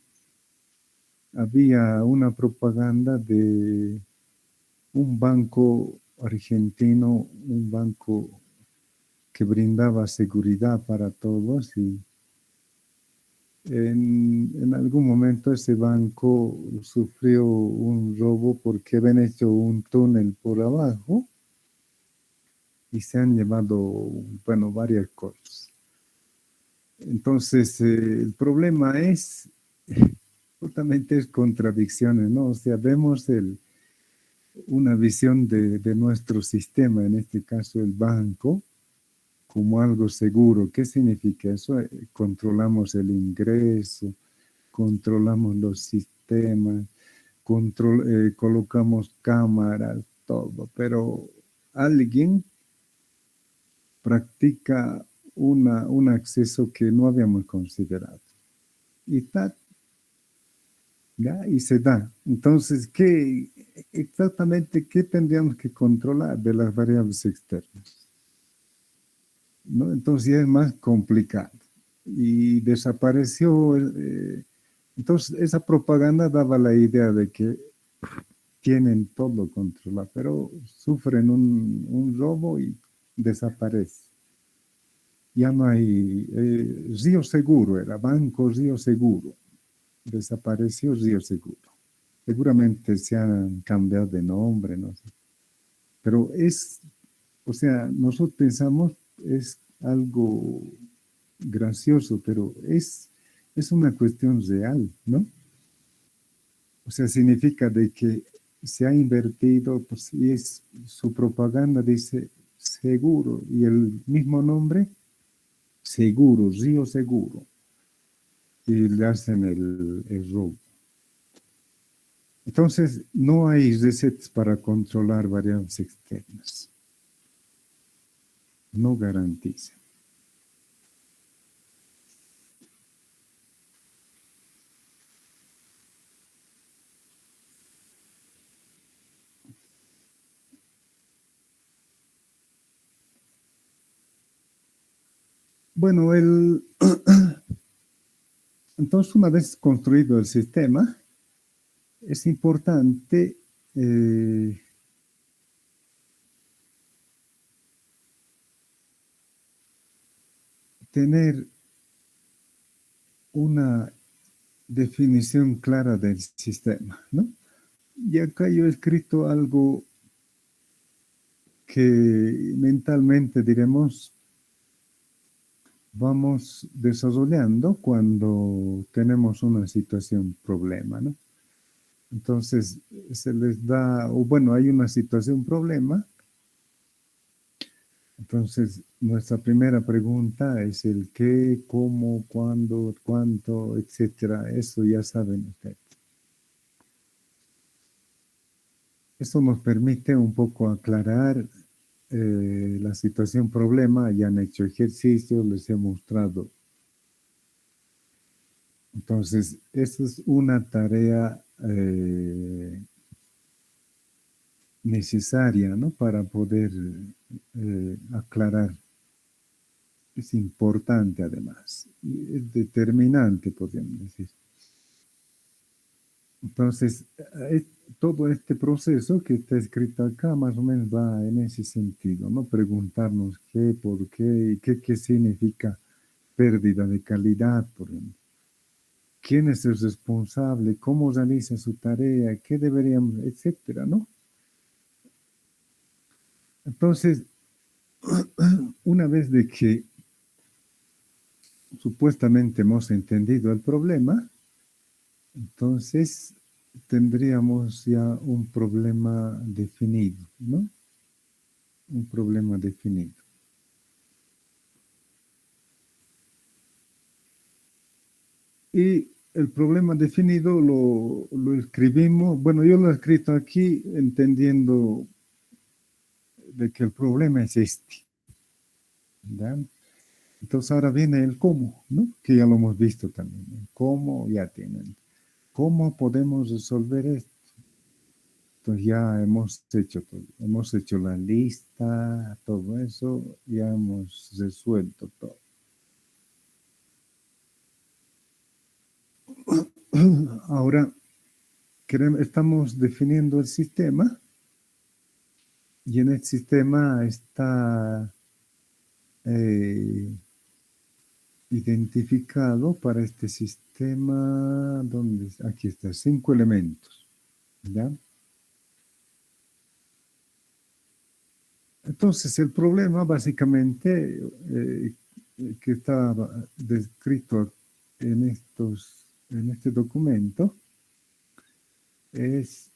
Había una propaganda de un banco argentino, un banco que brindaba seguridad para todos y en algún momento ese banco sufrió un robo porque habían hecho un túnel por abajo y se han llevado, bueno, varias cosas. Entonces, el problema es, justamente es contradicciones, ¿no? O sea, vemos una visión de nuestro sistema, en este caso el banco, como algo seguro. ¿Qué significa eso? Controlamos el ingreso, controlamos los sistemas, colocamos cámaras, todo, pero alguien practica un acceso que no habíamos considerado. Y está, ¿ya? Y se da. Entonces, exactamente qué tendríamos que controlar de las variables externas? ¿No? Entonces ya es más complicado. Y desapareció. Entonces esa propaganda daba la idea de que tienen todo controlado, pero sufren un robo y desaparece. Ya no hay. Río Seguro era, Banco Río Seguro. Desapareció Río Seguro. Seguramente se han cambiado de nombre, no sé. Pero o sea, nosotros pensamos, es algo gracioso, pero es una cuestión real, ¿no? O sea, significa de que se ha invertido, pues, y su propaganda dice seguro, y el mismo nombre, seguro, Río Seguro. y le hacen el robo. Entonces, no hay recetas para controlar variables externas. No garantiza. Bueno, entonces una vez construido el sistema, es importante tener una definición clara del sistema, ¿no? Y acá yo he escrito algo que mentalmente, diremos, vamos desarrollando cuando tenemos una situación problema, ¿no? Entonces, se les da, o bueno, hay una situación problema. Entonces, nuestra primera pregunta es el qué, cómo, cuándo, cuánto, etcétera. Eso ya saben ustedes. Eso nos permite un poco aclarar la situación problema. Ya han hecho ejercicios, les he mostrado. Entonces, esa es una tarea necesaria, ¿no? Para poder aclarar. Es importante además, y es determinante, podríamos decir. Entonces, todo este proceso que está escrito acá más o menos va en ese sentido, ¿no? Preguntarnos qué, por qué, qué significa pérdida de calidad, por ejemplo. ¿Quién es el responsable? ¿Cómo realiza su tarea? ¿Qué deberíamos? Etcétera, ¿no? Entonces, una vez de que supuestamente hemos entendido el problema, entonces tendríamos ya un problema definido, ¿no? Un problema definido. Y el problema definido lo escribimos, bueno, yo lo he escrito aquí entendiendo de que el problema es este, ¿verdad? Entonces ahora viene el cómo, ¿no? Que ya lo hemos visto también. El cómo ya tienen. ¿Cómo podemos resolver esto? Entonces ya hemos hecho todo. Hemos hecho la lista, todo eso, ya hemos resuelto todo. Ahora estamos definiendo el sistema y en el sistema está identificado para este sistema, ¿dónde? Aquí está, 5 elementos, ¿ya? Entonces, el problema básicamente que está descrito en este documento es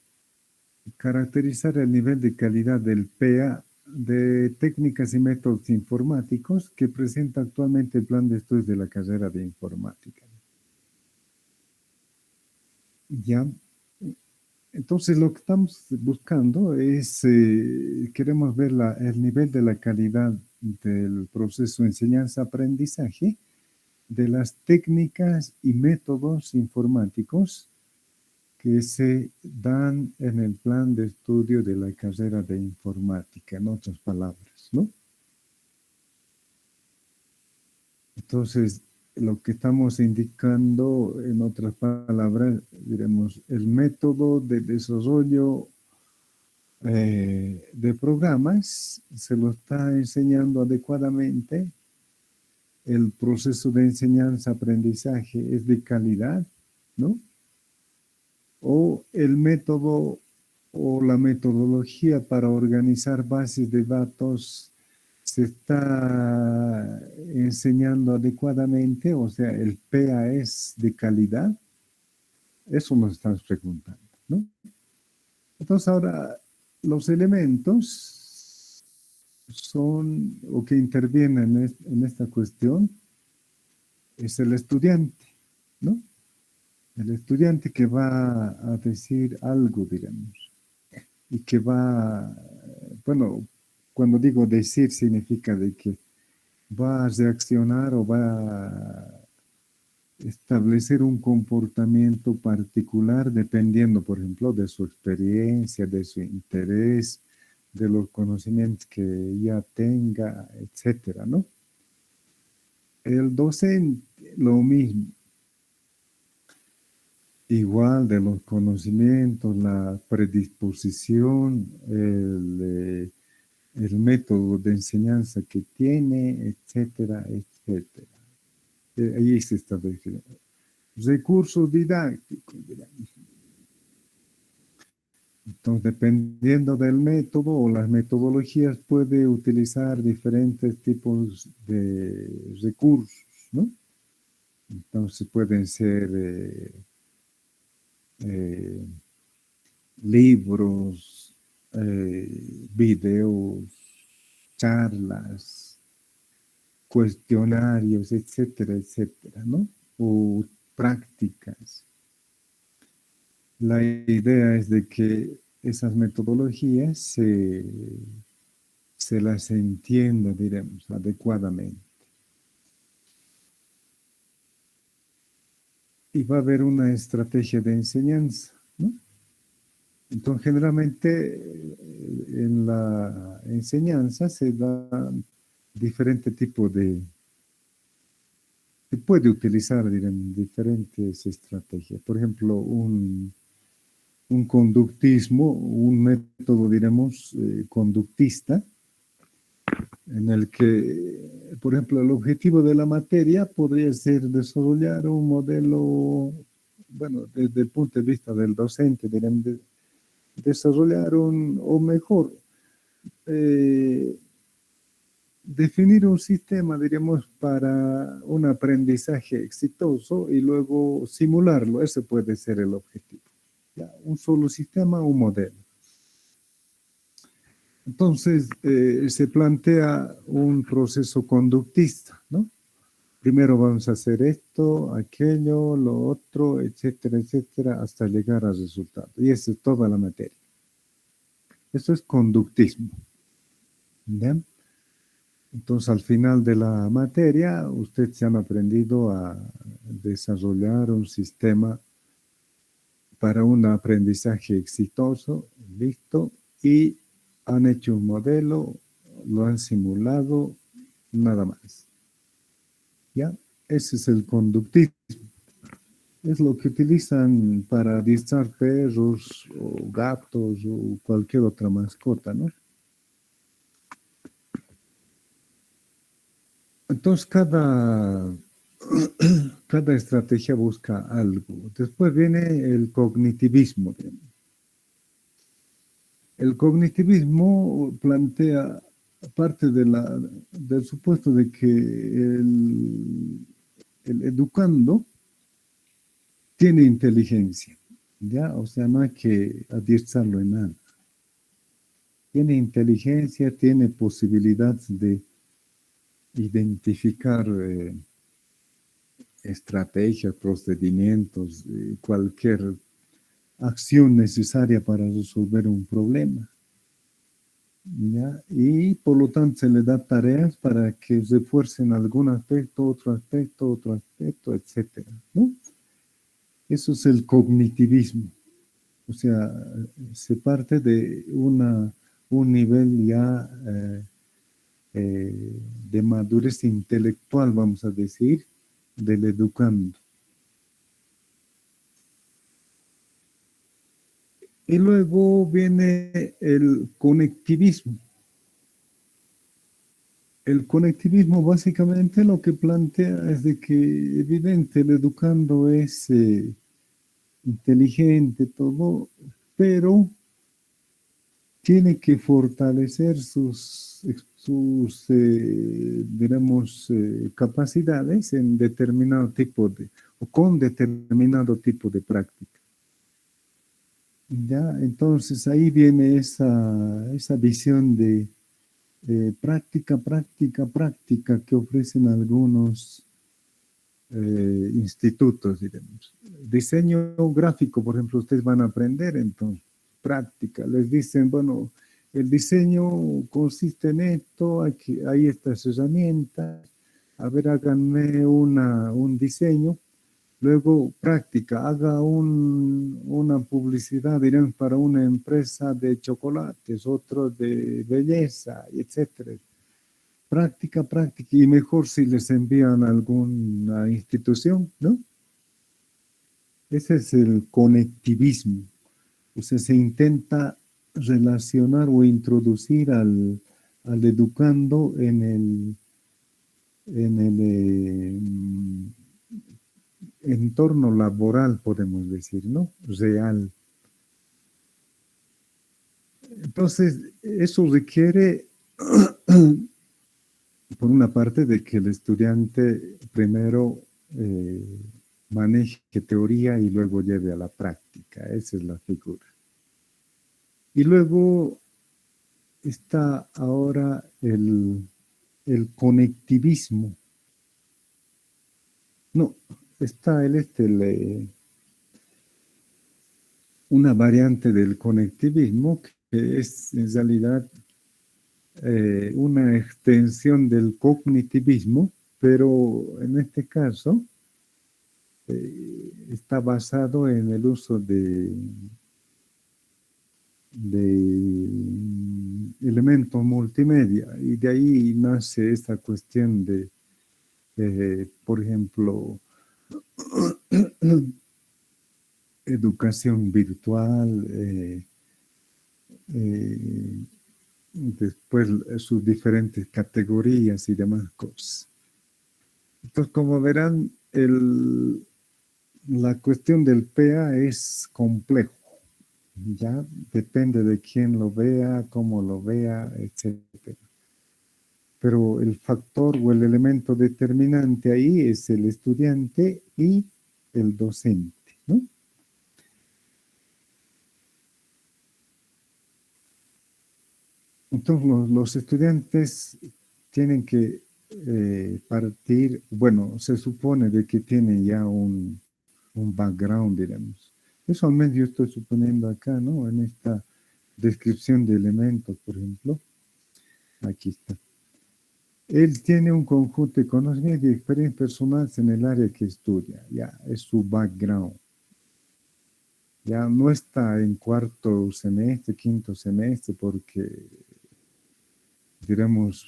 caracterizar el nivel de calidad del PEA de técnicas y métodos informáticos que presenta actualmente el plan de estudios de la carrera de informática. Ya. Entonces, lo que estamos buscando es, queremos ver el nivel de la calidad del proceso de enseñanza-aprendizaje de las técnicas y métodos informáticos que se dan en el plan de estudio de la carrera de informática, en otras palabras, ¿no? Entonces, lo que estamos indicando, en otras palabras, diremos, el método de desarrollo de programas se lo está enseñando adecuadamente, el proceso de enseñanza-aprendizaje es de calidad, ¿no? O el método o la metodología para organizar bases de datos se está enseñando adecuadamente, o sea, el PEA es de calidad. Eso nos estamos preguntando, ¿no? Entonces ahora los elementos son, o que intervienen en esta cuestión, es el estudiante, ¿no? El estudiante que va a decir algo, digamos, y que va, bueno, cuando digo decir significa de que va a reaccionar o va a establecer un comportamiento particular dependiendo, por ejemplo, de su experiencia, de su interés, de los conocimientos que ya tenga, etcétera, ¿no? El docente, lo mismo. Igual de los conocimientos, la predisposición, el método de enseñanza que tiene, etcétera, etcétera. Ahí se establece. Recursos didácticos, digamos. Entonces, dependiendo del método o las metodologías, puede utilizar diferentes tipos de recursos, ¿no? Entonces, pueden ser libros, videos, charlas, cuestionarios, etcétera, etcétera, ¿no? O prácticas. La idea es de que esas metodologías se las entienda, diremos, adecuadamente. Y va a haber una estrategia de enseñanza, ¿no? Entonces, generalmente en la enseñanza se da diferente tipo se puede utilizar, diremos, diferentes estrategias. Por ejemplo, un conductismo, un método, diremos, conductista, en el que, por ejemplo, el objetivo de la materia podría ser desarrollar un modelo, bueno, desde el punto de vista del docente, diremos, desarrollar o mejor, definir un sistema, diríamos, para un aprendizaje exitoso y luego simularlo. Ese puede ser el objetivo. ¿Ya? Un solo sistema, un modelo. Entonces, se plantea un proceso conductista, ¿no? Primero vamos a hacer esto, aquello, lo otro, etcétera, etcétera, hasta llegar al resultado. Y esa es toda la materia. Eso es conductismo. ¿Ya? Entonces, al final de la materia, ustedes han aprendido a desarrollar un sistema para un aprendizaje exitoso, listo, y han hecho un modelo, lo han simulado, nada más. ¿Ya? Ese es el conductismo. Es lo que utilizan para adiestrar perros o gatos o cualquier otra mascota, ¿no? Entonces, cada estrategia busca algo. Después viene el cognitivismo. El cognitivismo plantea, parte del supuesto de que el educando tiene inteligencia, ¿ya? O sea, no hay que adiestrarlo en nada. Tiene inteligencia, tiene posibilidad de identificar estrategias, procedimientos, cualquier acción necesaria para resolver un problema. ¿Ya? Y por lo tanto se le da tareas para que refuercen algún aspecto, otro aspecto, etcétera, ¿no? Eso es el cognitivismo. O sea, se parte de un nivel ya de madurez intelectual, vamos a decir, del educando. Y luego viene el conectivismo. El conectivismo básicamente lo que plantea es de que evidente el educando es inteligente, todo, pero tiene que fortalecer digamos, capacidades en determinado tipo o con determinado tipo de práctica. ¿Ya? Entonces ahí viene esa visión de práctica que ofrecen algunos institutos, diremos. Diseño gráfico, por ejemplo, ustedes van a aprender, entonces, práctica. Les dicen, bueno, el diseño consiste en esto, hay estas herramientas, a ver, háganme un diseño. Luego, práctica, haga una publicidad, dirán, para una empresa de chocolates, otro de belleza, etcétera. Práctica, práctica, y mejor si les envían a alguna institución, ¿no? Ese es el conectivismo. O sea, se intenta relacionar o introducir al educando en el entorno laboral, podemos decir, ¿no? Real. Entonces, eso requiere, por una parte, de que el estudiante primero maneje teoría y luego lleve a la práctica. Esa es la figura. Y luego está ahora el conectivismo. No, está una variante del conectivismo que es en realidad una extensión del cognitivismo, pero en este caso está basado en el uso de elementos multimedia, y de ahí nace esta cuestión de, por ejemplo, educación virtual, después sus diferentes categorías y demás cosas. Entonces, como verán, la cuestión del PA es complejo. Ya depende de quién lo vea, cómo lo vea, etc. Pero el factor o el elemento determinante ahí es el estudiante y el docente, ¿no? Entonces los estudiantes tienen que partir, bueno, se supone de que tienen ya un background, digamos. Eso al menos yo estoy suponiendo acá, ¿no? En esta descripción de elementos, por ejemplo. Aquí está. Él tiene un conjunto de conocimientos y experiencias personales en el área que estudia. Ya, es su background. Ya no está en cuarto semestre, quinto semestre, porque, digamos,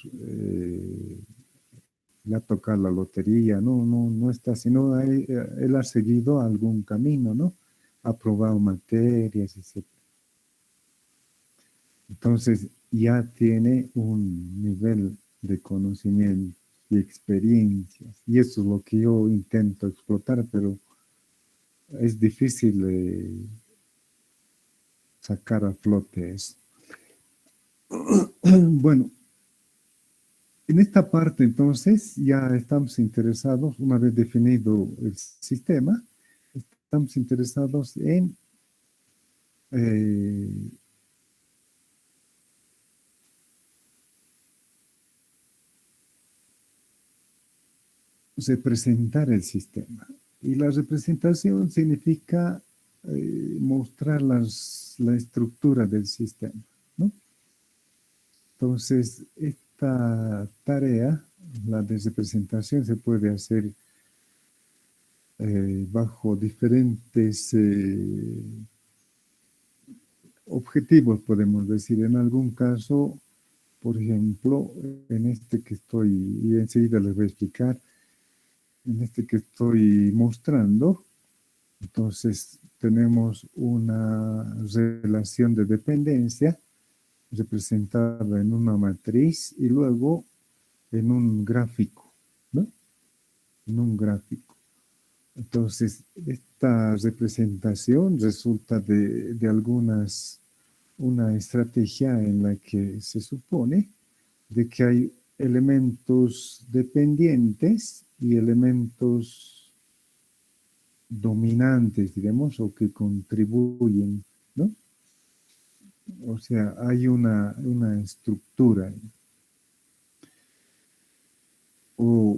le ha tocado la lotería. No está, sino él ha seguido algún camino, ¿no? Ha probado materias, etc. Entonces, ya tiene un nivel de conocimiento y experiencias. Y eso es lo que yo intento explotar, pero es difícil sacar a flote eso. Bueno, en esta parte entonces ya estamos interesados, una vez definido el sistema, estamos interesados en representar el sistema. Y la representación significa mostrar la estructura del sistema, ¿no? Entonces, esta tarea, la de representación, se puede hacer bajo diferentes objetivos, podemos decir. En algún caso, por ejemplo, en este que estoy, y enseguida les voy a explicar, en este que estoy mostrando, entonces tenemos una relación de dependencia representada en una matriz y luego en un gráfico, ¿no? En un gráfico. Entonces, esta representación resulta de una estrategia en la que se supone de que hay elementos dependientes y elementos dominantes, digamos, o que contribuyen, ¿no? O sea, hay una estructura. o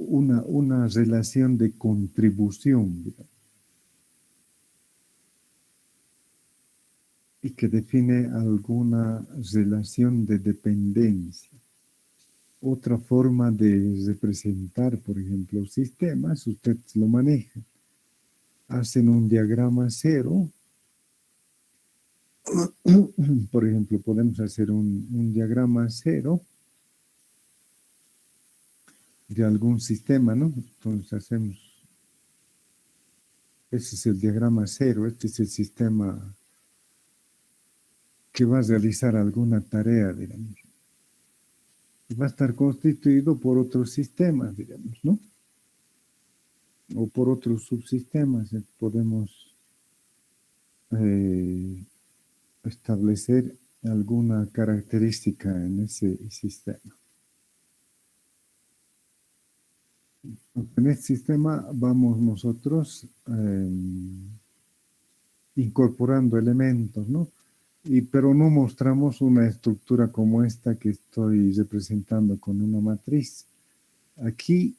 una relación de contribución, digamos, y que define alguna relación de dependencia. Otra forma de representar, por ejemplo, sistemas, usted lo maneja. Hacen un diagrama cero. Por ejemplo, podemos hacer un diagrama cero de algún sistema, ¿no? Entonces hacemos, ese es el diagrama cero, este es el sistema que va a realizar alguna tarea, digamos. Va a estar constituido por otros sistemas, digamos, ¿no? O por otros subsistemas. Podemos establecer alguna característica en ese sistema. En este sistema vamos nosotros incorporando elementos, ¿no? Pero no mostramos una estructura como esta que estoy representando con una matriz. Aquí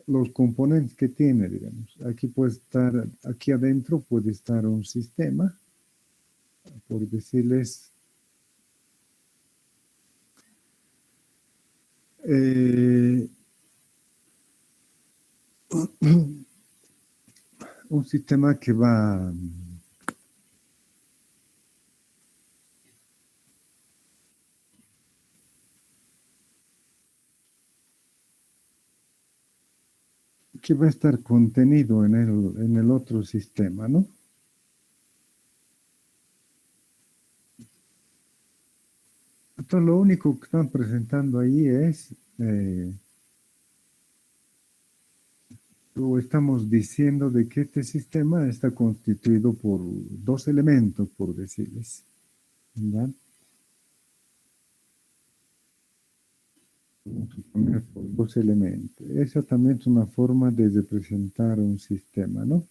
los componentes que tiene, digamos, aquí puede estar, aquí adentro puede estar un sistema, por decirles, un sistema que va a estar contenido en el otro sistema, ¿no? Entonces, lo único que están presentando ahí es, o estamos diciendo de que este sistema está constituido por dos elementos, por decirles, ¿ya? Por dos elementos. Esa también es una forma de representar un sistema, ¿no?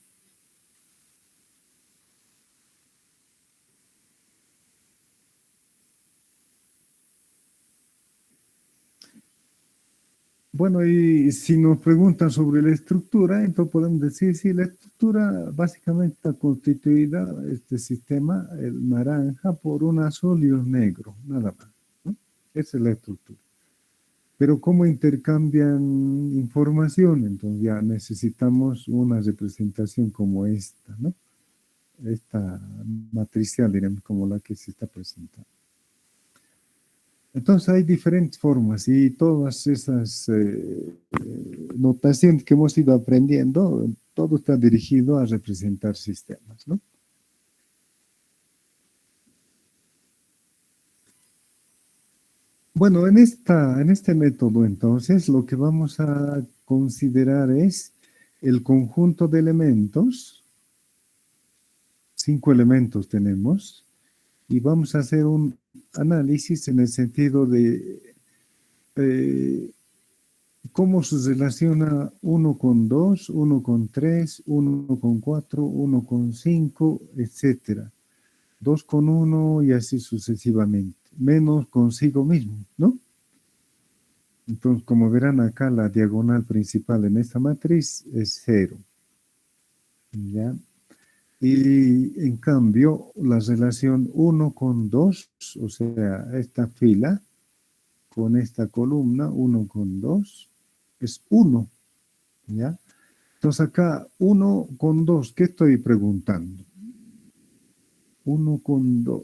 Bueno, y si nos preguntan sobre la estructura, entonces podemos decir, sí, la estructura básicamente está constituida, este sistema, el naranja, por un azul y un negro, nada más, ¿no? Esa es la estructura. Pero ¿cómo intercambian información? Entonces ya necesitamos una representación como esta, ¿no? Esta matricial, diremos, como la que se está presentando. Entonces hay diferentes formas y todas esas notaciones que hemos ido aprendiendo, todo está dirigido a representar sistemas, ¿no? Bueno, en este método, entonces, lo que vamos a considerar es el conjunto de elementos. 5 elementos tenemos. Y vamos a hacer un análisis en el sentido de cómo se relaciona 1 con 2, 1 con 3, 1 con 4, 1 con 5, etcétera. 2 con 1 y así sucesivamente. Menos consigo mismo, ¿no? Entonces, como verán acá, la diagonal principal en esta matriz es 0. ¿Ya? Y en cambio, la relación 1 con 2, o sea, esta fila con esta columna, 1 con 2, es 1. ¿Ya? Entonces acá, 1 con 2, ¿qué estoy preguntando? 1 con 2.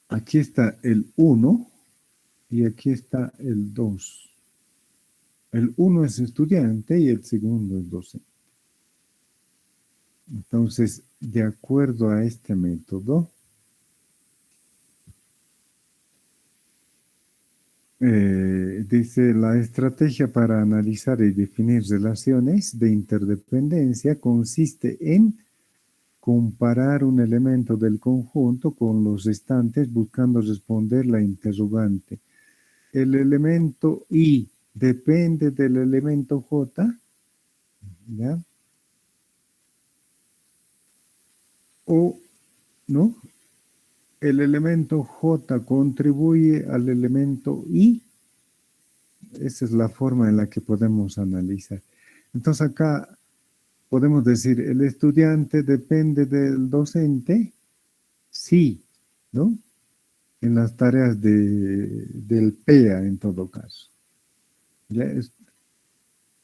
Aquí está el 1 y aquí está el 2. El 1 es estudiante y el segundo es docente. Entonces, de acuerdo a este método, dice, la estrategia para analizar y definir relaciones de interdependencia consiste en comparar un elemento del conjunto con los restantes buscando responder la interrogante. El elemento I depende del elemento J, ¿ya? O, ¿no? El elemento J contribuye al elemento I. Esa es la forma en la que podemos analizar. Entonces acá podemos decir, ¿el estudiante depende del docente? Sí, ¿no? En las tareas del PEA en todo caso. ¿Ya?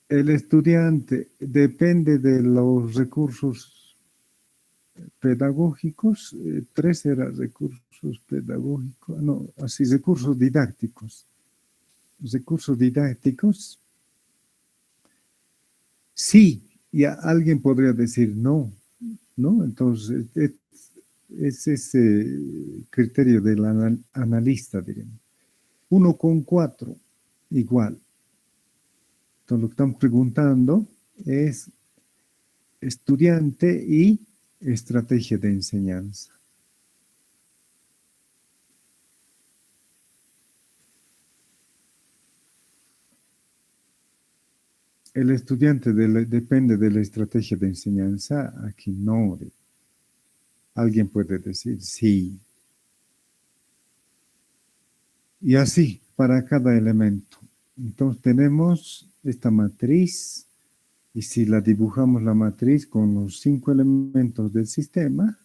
El estudiante depende de los recursos pedagógicos, tres eran recursos pedagógicos, no, así, recursos didácticos. Recursos didácticos, sí, y alguien podría decir no, ¿no? Entonces, es ese criterio del analista, diríamos. 1,4, igual. Entonces, lo que estamos preguntando es estudiante y estrategia de enseñanza. El estudiante depende de la estrategia de enseñanza, aquí no. Alguien puede decir sí. Y así, para cada elemento. Entonces tenemos esta matriz, y si la dibujamos la matriz con los 5 elementos del sistema,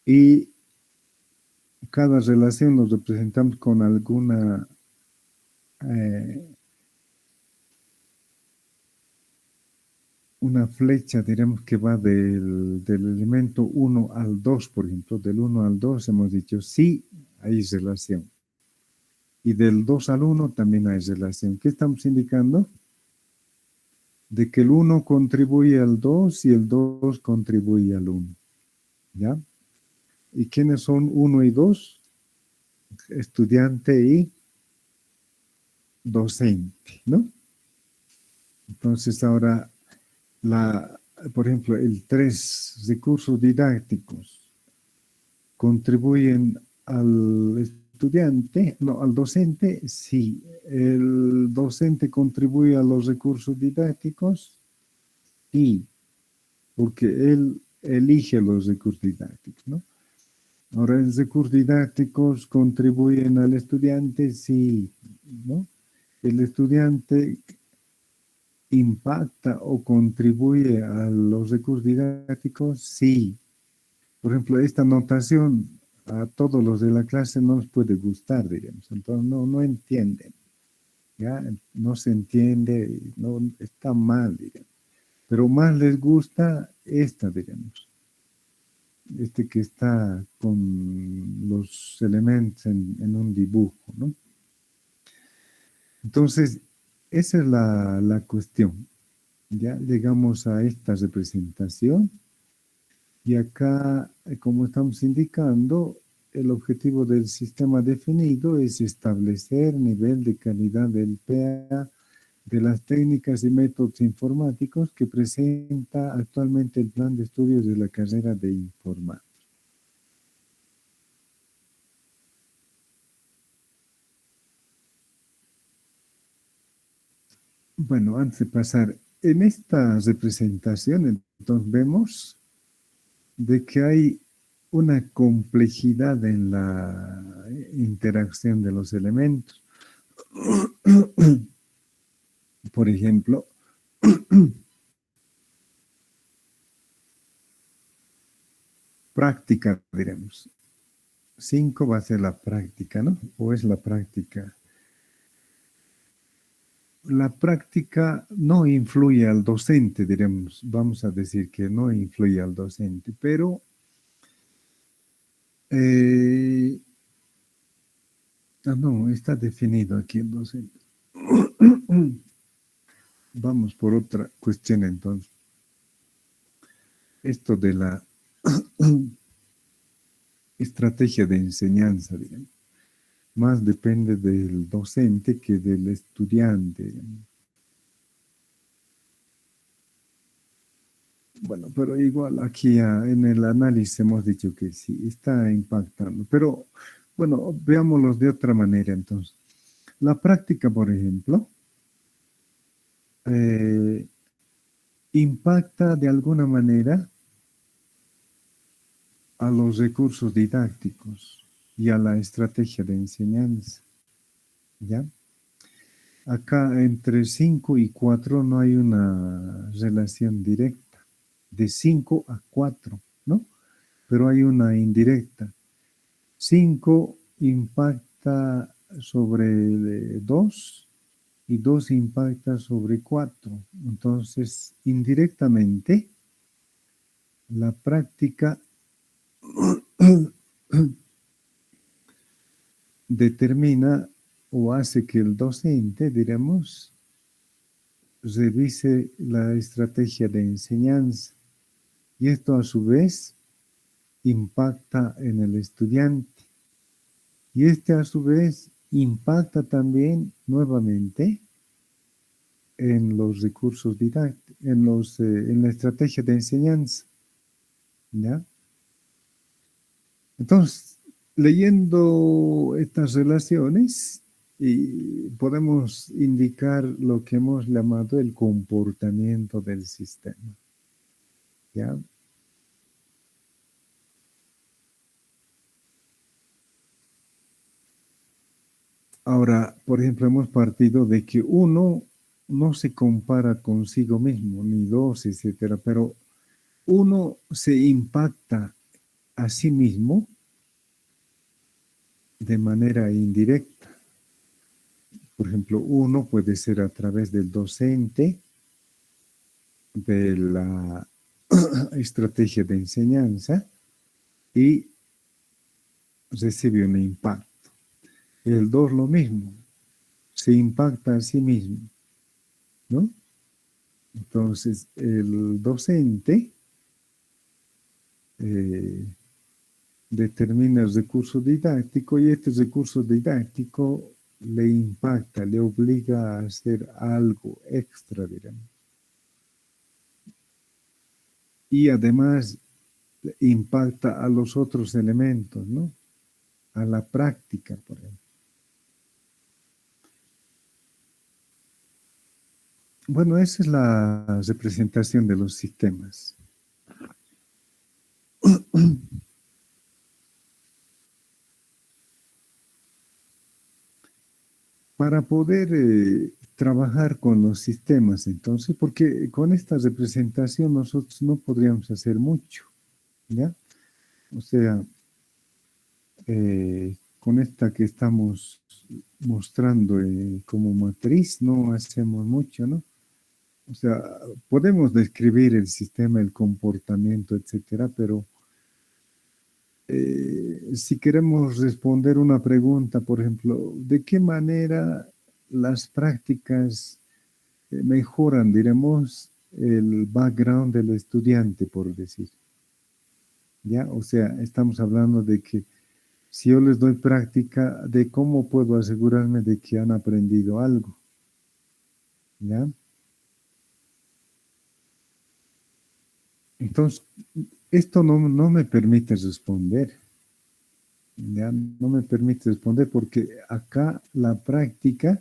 y cada relación nos representamos con alguna una flecha, diremos que va del elemento 1 al 2, por ejemplo. Del 1 al 2 hemos dicho sí, hay relación. Y del 2 al 1 también hay relación. ¿Qué estamos indicando? De que el 1 contribuye al 2 y el 2 contribuye al 1. ¿Ya? ¿Y quiénes son 1 y 2? Estudiante y docente, ¿no? Entonces ahora, por ejemplo, el 3 recursos didácticos contribuyen al estudiante, no, al docente, sí. El docente contribuye a los recursos didácticos, sí, porque él elige los recursos didácticos, ¿no? Ahora, ¿los recursos didácticos contribuyen al estudiante? Sí, ¿no? El estudiante impacta o contribuye a los recursos didácticos, sí. Por ejemplo, esta notación a todos los de la clase no les puede gustar, digamos. Entonces no entienden, ¿ya? No se entiende, no, está mal, digamos. Pero más les gusta esta, digamos. Este que está con los elementos en un dibujo, ¿no? Entonces, esa es la cuestión. Ya llegamos a esta representación y acá, como estamos indicando, el objetivo del sistema definido es establecer nivel de calidad del PEA de las técnicas y métodos informáticos que presenta actualmente el plan de estudios de la carrera de informática. Bueno, antes de pasar, en esta representación, entonces vemos de que hay una complejidad en la interacción de los elementos. Por ejemplo, práctica, diremos. 5 va a ser la práctica, ¿no? ¿O es la práctica? La práctica no influye al docente, diremos. Vamos a decir que no influye al docente, pero no, está definido aquí el docente. Vamos por otra cuestión entonces. Esto de la estrategia de enseñanza, digamos, más depende del docente que del estudiante. Bueno, pero igual aquí en el análisis hemos dicho que sí, está impactando. Pero bueno, veámoslo de otra manera entonces. La práctica, por ejemplo, impacta de alguna manera a los recursos didácticos y a la estrategia de enseñanza, ¿ya? acá entre 5 y 4 no hay una relación directa, de 5 a 4, ¿no? Pero hay una indirecta. 5 impacta sobre 2 y 2 impacta sobre 4. Entonces, indirectamente, la práctica determina o hace que el docente, diremos, revise la estrategia de enseñanza y esto a su vez impacta en el estudiante y este a su vez impacta también nuevamente en los recursos didácticos, en la estrategia de enseñanza, ¿ya? Entonces, leyendo estas relaciones, y podemos indicar lo que hemos llamado el comportamiento del sistema, ¿ya? Ahora, por ejemplo, hemos partido de que uno no se compara consigo mismo, ni dos, etcétera, pero uno se impacta a sí mismo de manera indirecta. Por ejemplo, uno puede ser a través del docente, de la estrategia de enseñanza y recibe un impacto. El dos lo mismo, se impacta a sí mismo, ¿no? Entonces, el docente determina el recurso didáctico y este recurso didáctico le impacta, le obliga a hacer algo extra, digamos. Y además impacta a los otros elementos, ¿no? A la práctica, por ejemplo. Bueno, esa es la representación de los sistemas. Para poder trabajar con los sistemas, entonces, porque con esta representación nosotros no podríamos hacer mucho, ¿ya? O sea, con esta que estamos mostrando como matriz no hacemos mucho, ¿no? O sea, podemos describir el sistema, el comportamiento, etcétera, pero si queremos responder una pregunta, por ejemplo, ¿de qué manera las prácticas mejoran, diremos, el background del estudiante, por decir? ¿Ya? O sea, estamos hablando de que si yo les doy práctica, de cómo puedo asegurarme de que han aprendido algo, ¿ya? Entonces, esto no me permite responder, ¿ya? No me permite responder porque acá la práctica,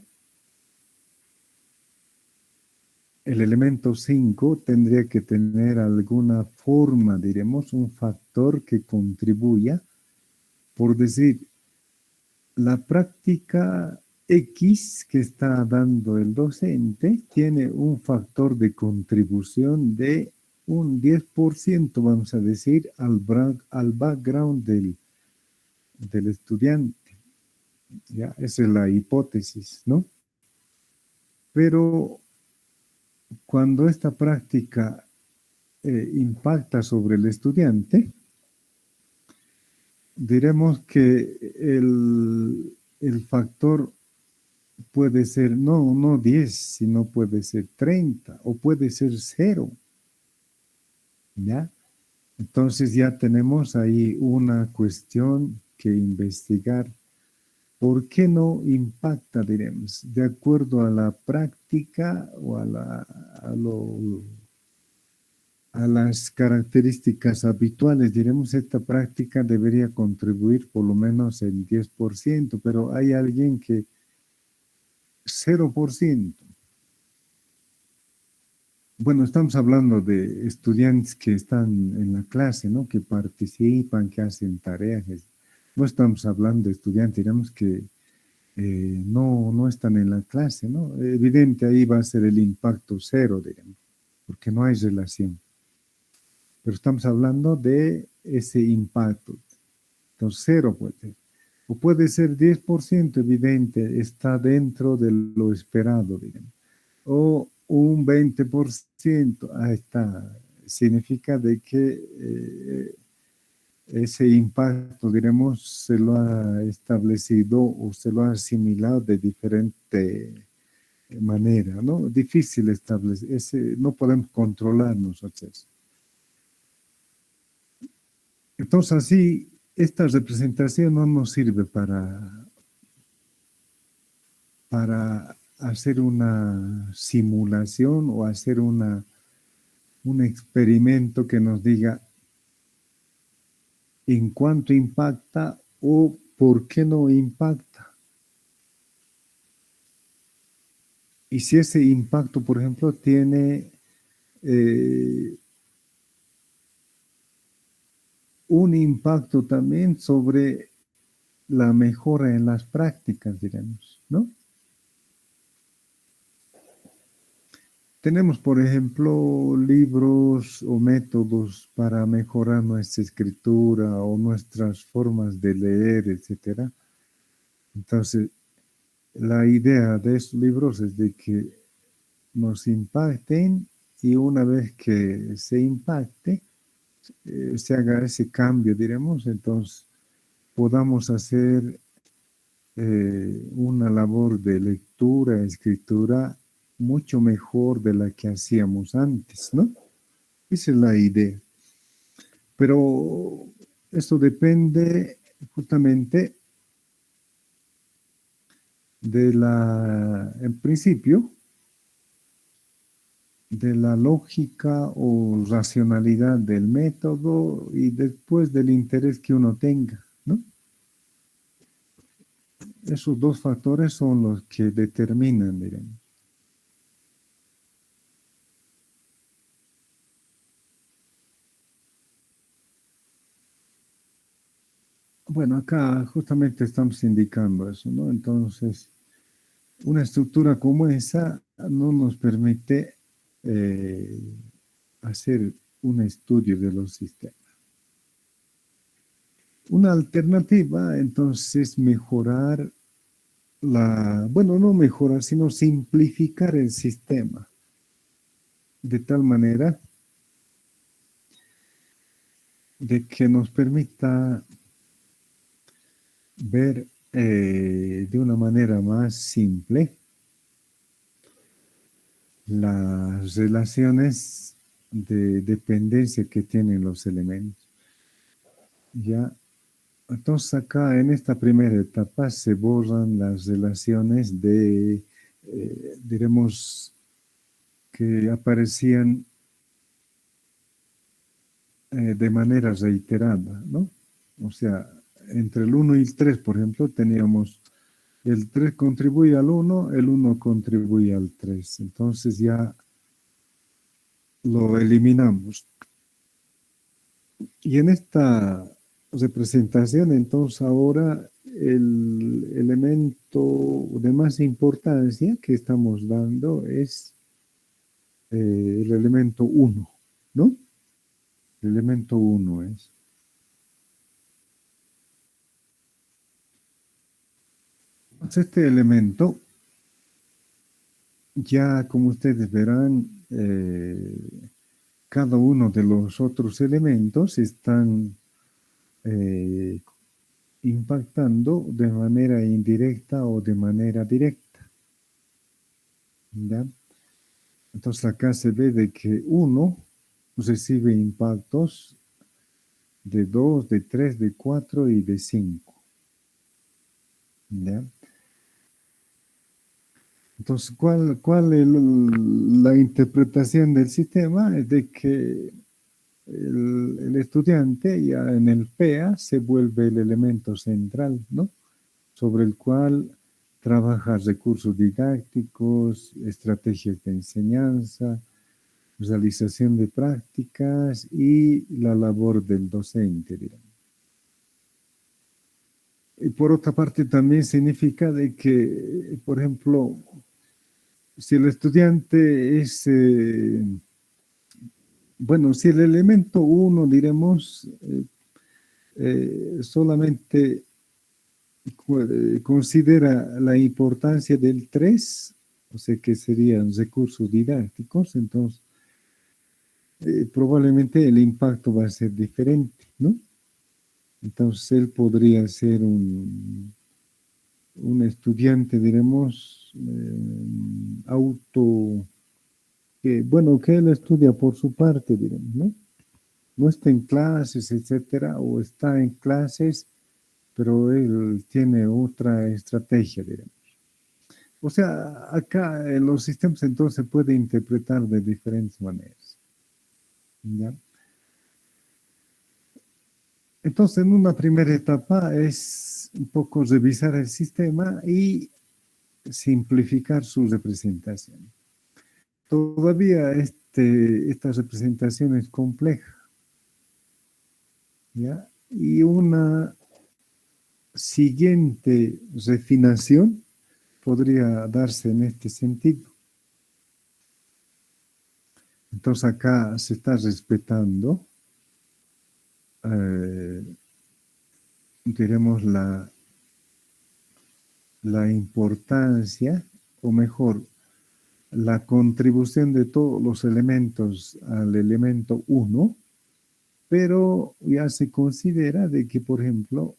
el elemento 5 tendría que tener alguna forma, diremos, un factor que contribuya, por decir, la práctica X que está dando el docente tiene un factor de contribución de un 10%, vamos a decir, al background del estudiante. ¿Ya? Esa es la hipótesis, ¿no? Pero cuando esta práctica impacta sobre el estudiante, diremos que el factor puede ser no 10, sino puede ser 30 o puede ser 0. ¿Ya? Entonces ya tenemos ahí una cuestión que investigar. ¿Por qué no impacta, diremos? De acuerdo a la práctica o a las características habituales, diremos, esta práctica debería contribuir por lo menos el 10%, pero hay alguien que 0%. Bueno, estamos hablando de estudiantes que están en la clase, ¿no? Que participan, que hacen tareas. No estamos hablando de estudiantes, digamos, que no están en la clase, ¿no? Evidente, ahí va a ser el impacto cero, digamos, porque no hay relación. Pero estamos hablando de ese impacto. Entonces, cero puede ser. O puede ser 10% evidente, está dentro de lo esperado, digamos. O un 20%, ahí está. Significa de que ese impacto, diremos, se lo ha establecido o se lo ha asimilado de diferente manera, ¿no? Difícil establecer, no podemos controlar nosotros. Entonces, así, esta representación no nos sirve para hacer una simulación o hacer un experimento que nos diga en cuánto impacta o por qué no impacta. Y si ese impacto, por ejemplo, tiene un impacto también sobre la mejora en las prácticas, diremos, ¿no? Tenemos, por ejemplo, libros o métodos para mejorar nuestra escritura o nuestras formas de leer, etc. Entonces, la idea de estos libros es de que nos impacten y una vez que se impacte, se haga ese cambio, diremos, entonces podamos hacer una labor de lectura, escritura, mucho mejor de la que hacíamos antes, ¿no? Esa es la idea. Pero esto depende justamente en principio, de la lógica o racionalidad del método y después del interés que uno tenga, ¿no? Esos dos factores son los que determinan, diremos. Bueno, acá justamente estamos indicando eso, ¿no? Entonces, una estructura como esa no nos permite hacer un estudio de los sistemas. Una alternativa, entonces, es mejorar bueno, no mejorar, sino simplificar el sistema de tal manera de que nos permita ver de una manera más simple las relaciones de dependencia que tienen los elementos. Ya, entonces acá en esta primera etapa se borran las relaciones diremos, que aparecían de manera reiterada, ¿no? O sea, entre el 1 y el 3, por ejemplo, teníamos el 3 contribuye al 1, el 1 contribuye al 3. Entonces ya lo eliminamos. Y en esta representación, entonces ahora el elemento de más importancia que estamos dando es el elemento 1, ¿no? El elemento 1 es. Entonces este elemento, ya como ustedes verán, cada uno de los otros elementos están impactando de manera indirecta o de manera directa. ¿Ya? Entonces acá se ve de que 1 recibe impactos de 2, de 3, de 4 y de 5. ¿Ya? Entonces, ¿cuál es la interpretación del sistema? Es de que el estudiante ya en el PEA se vuelve el elemento central, ¿no? Sobre el cual trabaja recursos didácticos, estrategias de enseñanza, realización de prácticas y la labor del docente, digamos. Y por otra parte también significa de que, por ejemplo, si el estudiante es, bueno, si el elemento 1, diremos, solamente considera la importancia del 3, o sea que serían recursos didácticos, entonces probablemente el impacto va a ser diferente, ¿no? Entonces él podría ser un estudiante, diremos, bueno, que él estudia por su parte, diremos, ¿no? No está en clases, etcétera, o está en clases, pero él tiene otra estrategia, diremos. O sea, acá en los sistemas entonces se puede interpretar de diferentes maneras, ¿ya? Entonces, en una primera etapa es un poco revisar el sistema y simplificar su representación. Todavía esta representación es compleja, ¿ya? Y una siguiente refinación podría darse en este sentido. Entonces acá se está respetando, diremos, la importancia, o mejor, la contribución de todos los elementos al elemento 1, pero ya se considera de que, por ejemplo,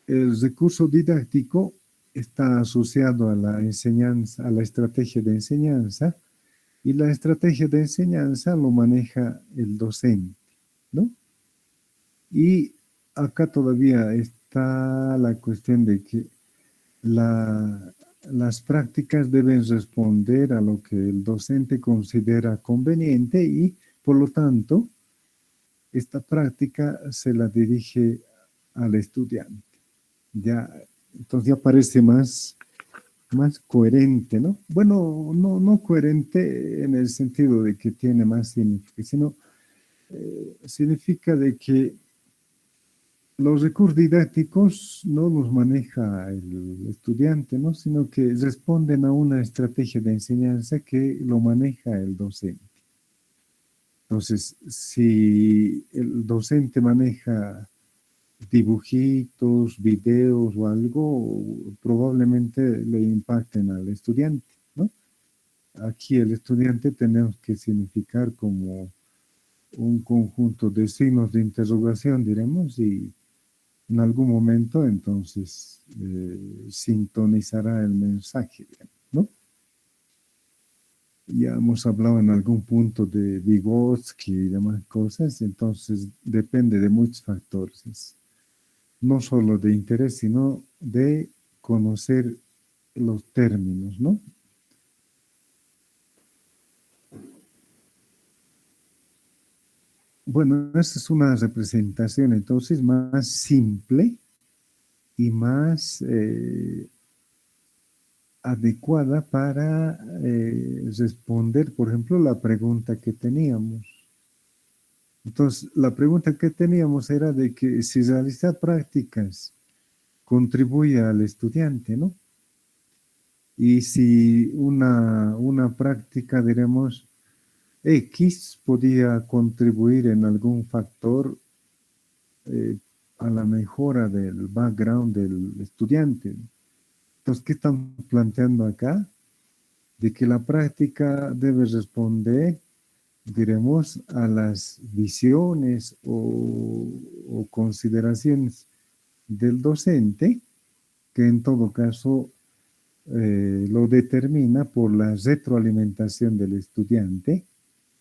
el recurso didáctico está asociado a la enseñanza, a la estrategia de enseñanza, y la estrategia de enseñanza lo maneja el docente, ¿no? Y acá todavía está la cuestión de que las prácticas deben responder a lo que el docente considera conveniente y, por lo tanto, esta práctica se la dirige al estudiante. Ya, entonces ya parece más coherente, ¿no? Bueno, no coherente en el sentido de que tiene más significado, sino significa de que los recursos didácticos no los maneja el estudiante, ¿no? Sino que responden a una estrategia de enseñanza que lo maneja el docente. Entonces, si el docente maneja dibujitos, videos o algo, probablemente le impacten al estudiante, ¿no? Aquí el estudiante tenemos que significar como un conjunto de signos de interrogación, diremos, y en algún momento entonces sintonizará el mensaje, ¿no? Ya hemos hablado en algún punto de Vygotsky y demás cosas, entonces depende de muchos factores, no solo de interés, sino de conocer los términos, ¿no? Bueno, esa es una representación entonces más simple y más adecuada para responder, por ejemplo, la pregunta que teníamos. Entonces, la pregunta que teníamos era de que si realizar prácticas contribuye al estudiante, ¿no? Y si una práctica, diremos, X podía contribuir en algún factor a la mejora del background del estudiante. Entonces, ¿qué están planteando acá? De que la práctica debe responder, diremos, a las visiones o consideraciones del docente, que en todo caso lo determina por la retroalimentación del estudiante,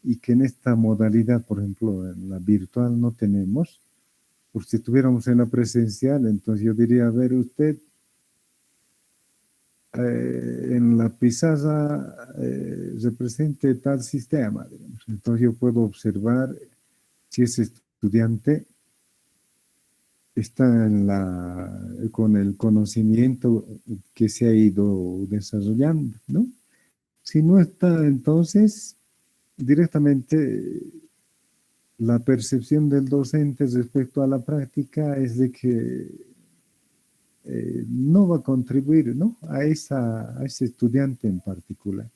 y que en esta modalidad, por ejemplo, en la virtual no tenemos. Por si estuviéramos en la presencial, entonces yo diría, a ver, usted en la pizarra represente tal sistema, digamos. Entonces yo puedo observar si ese estudiante está con el conocimiento que se ha ido desarrollando, ¿no? Si no está, entonces directamente la percepción del docente respecto a la práctica es de que no va a contribuir, ¿no?, a ese estudiante en particular.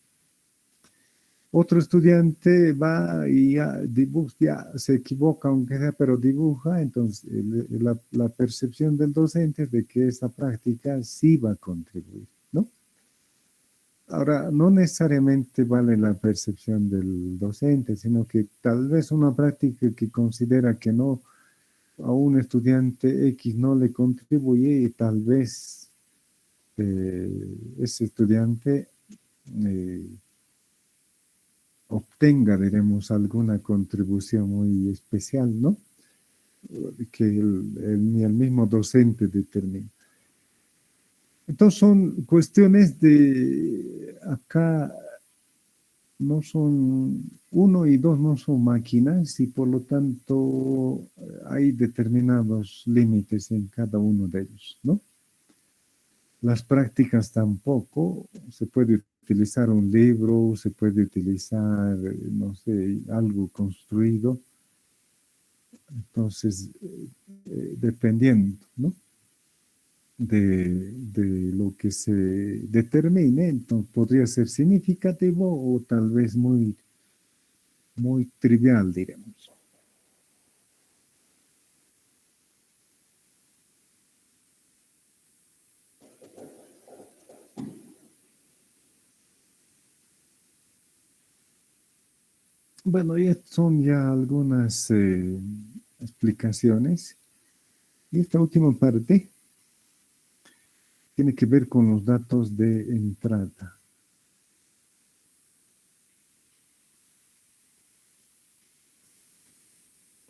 Otro estudiante va y ya dibuja, ya se equivoca aunque sea, pero dibuja, entonces la percepción del docente es de que esa práctica sí va a contribuir, ¿no? Ahora, no necesariamente vale la percepción del docente, sino que tal vez una práctica que considera que no, a un estudiante X no le contribuye y tal vez ese estudiante obtenga, diremos, alguna contribución muy especial, ¿no?, que ni el mismo docente determina. Entonces son cuestiones de acá, no son, 1 y 2 no son máquinas y por lo tanto hay determinados límites en cada uno de ellos, ¿no? Las prácticas tampoco, se puede utilizar un libro, se puede utilizar, no sé, algo construido. Entonces, dependiendo, ¿no?, de lo que se determine, entonces podría ser significativo o tal vez muy, muy trivial, diremos. Bueno, y estas son ya algunas explicaciones. Y esta última parte tiene que ver con los datos de entrada.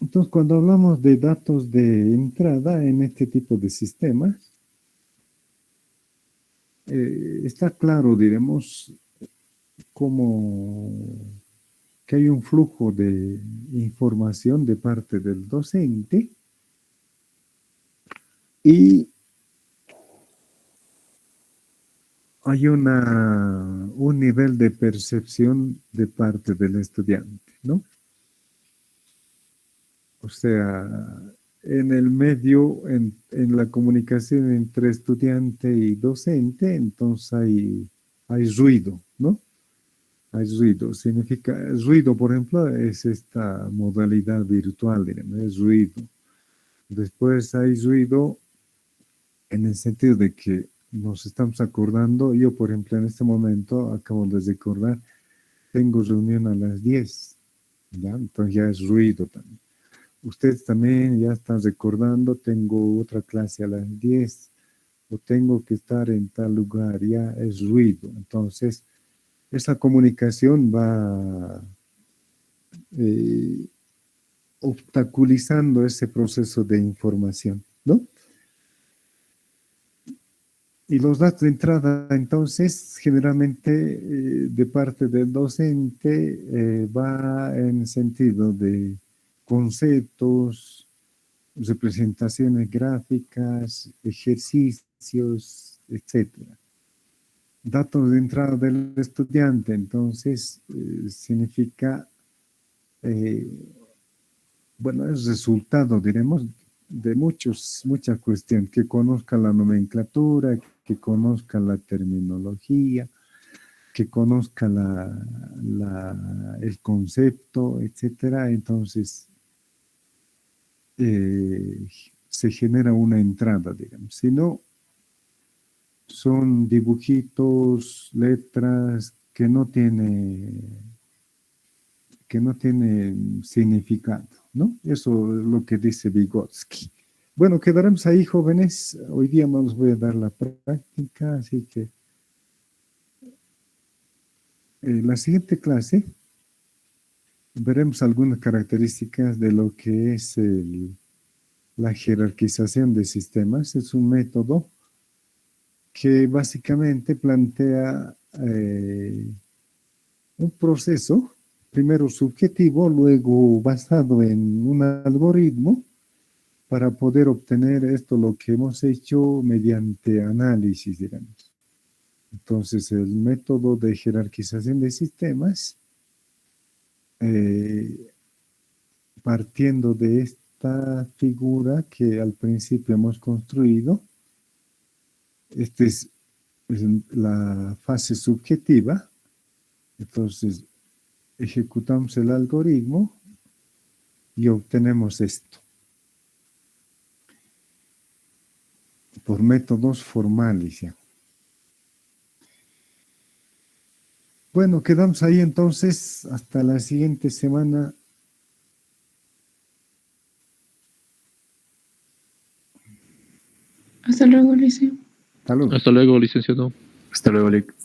Entonces, cuando hablamos de datos de entrada en este tipo de sistemas, está claro, diremos, como que hay un flujo de información de parte del docente y hay un nivel de percepción de parte del estudiante, ¿no? O sea, en el medio, en la comunicación entre estudiante y docente, entonces hay ruido, ¿no? Hay ruido. Significa, ruido, por ejemplo, es esta modalidad virtual, digamos, es ruido. Después hay ruido en el sentido de que nos estamos acordando, yo, por ejemplo, en este momento acabo de recordar, tengo reunión a las 10, ¿ya? Entonces ya es ruido también. Ustedes también ya están recordando, tengo otra clase a las 10 o tengo que estar en tal lugar, ya es ruido. Entonces, esa comunicación va obstaculizando ese proceso de información, ¿no? Y los datos de entrada, entonces, generalmente de parte del docente va en sentido de conceptos, representaciones gráficas, ejercicios, etcétera. Datos de entrada del estudiante, entonces, significa, bueno, es resultado, diremos, de muchas cuestiones, que conozca la nomenclatura, que conozca la terminología, que conozca el concepto, etcétera. Entonces, se genera una entrada, digamos. Si no, son dibujitos, letras que no tienen significado, ¿no? Eso es lo que dice Vygotsky. Bueno, quedaremos ahí, jóvenes. Hoy día no les voy a dar la práctica, así que la siguiente clase veremos algunas características de lo que es la jerarquización de sistemas. Es un método que básicamente plantea un proceso, primero subjetivo, luego basado en un algoritmo, para poder obtener esto, lo que hemos hecho mediante análisis, digamos. Entonces, el método de jerarquización de sistemas, partiendo de esta figura que al principio hemos construido, Esta es la fase subjetiva. Entonces, ejecutamos el algoritmo y obtenemos esto. Por métodos formales ya. Bueno, quedamos ahí entonces hasta la siguiente semana. Hasta luego, Liceo. Hasta luego. Hasta luego, licenciado. Hasta luego, Lic.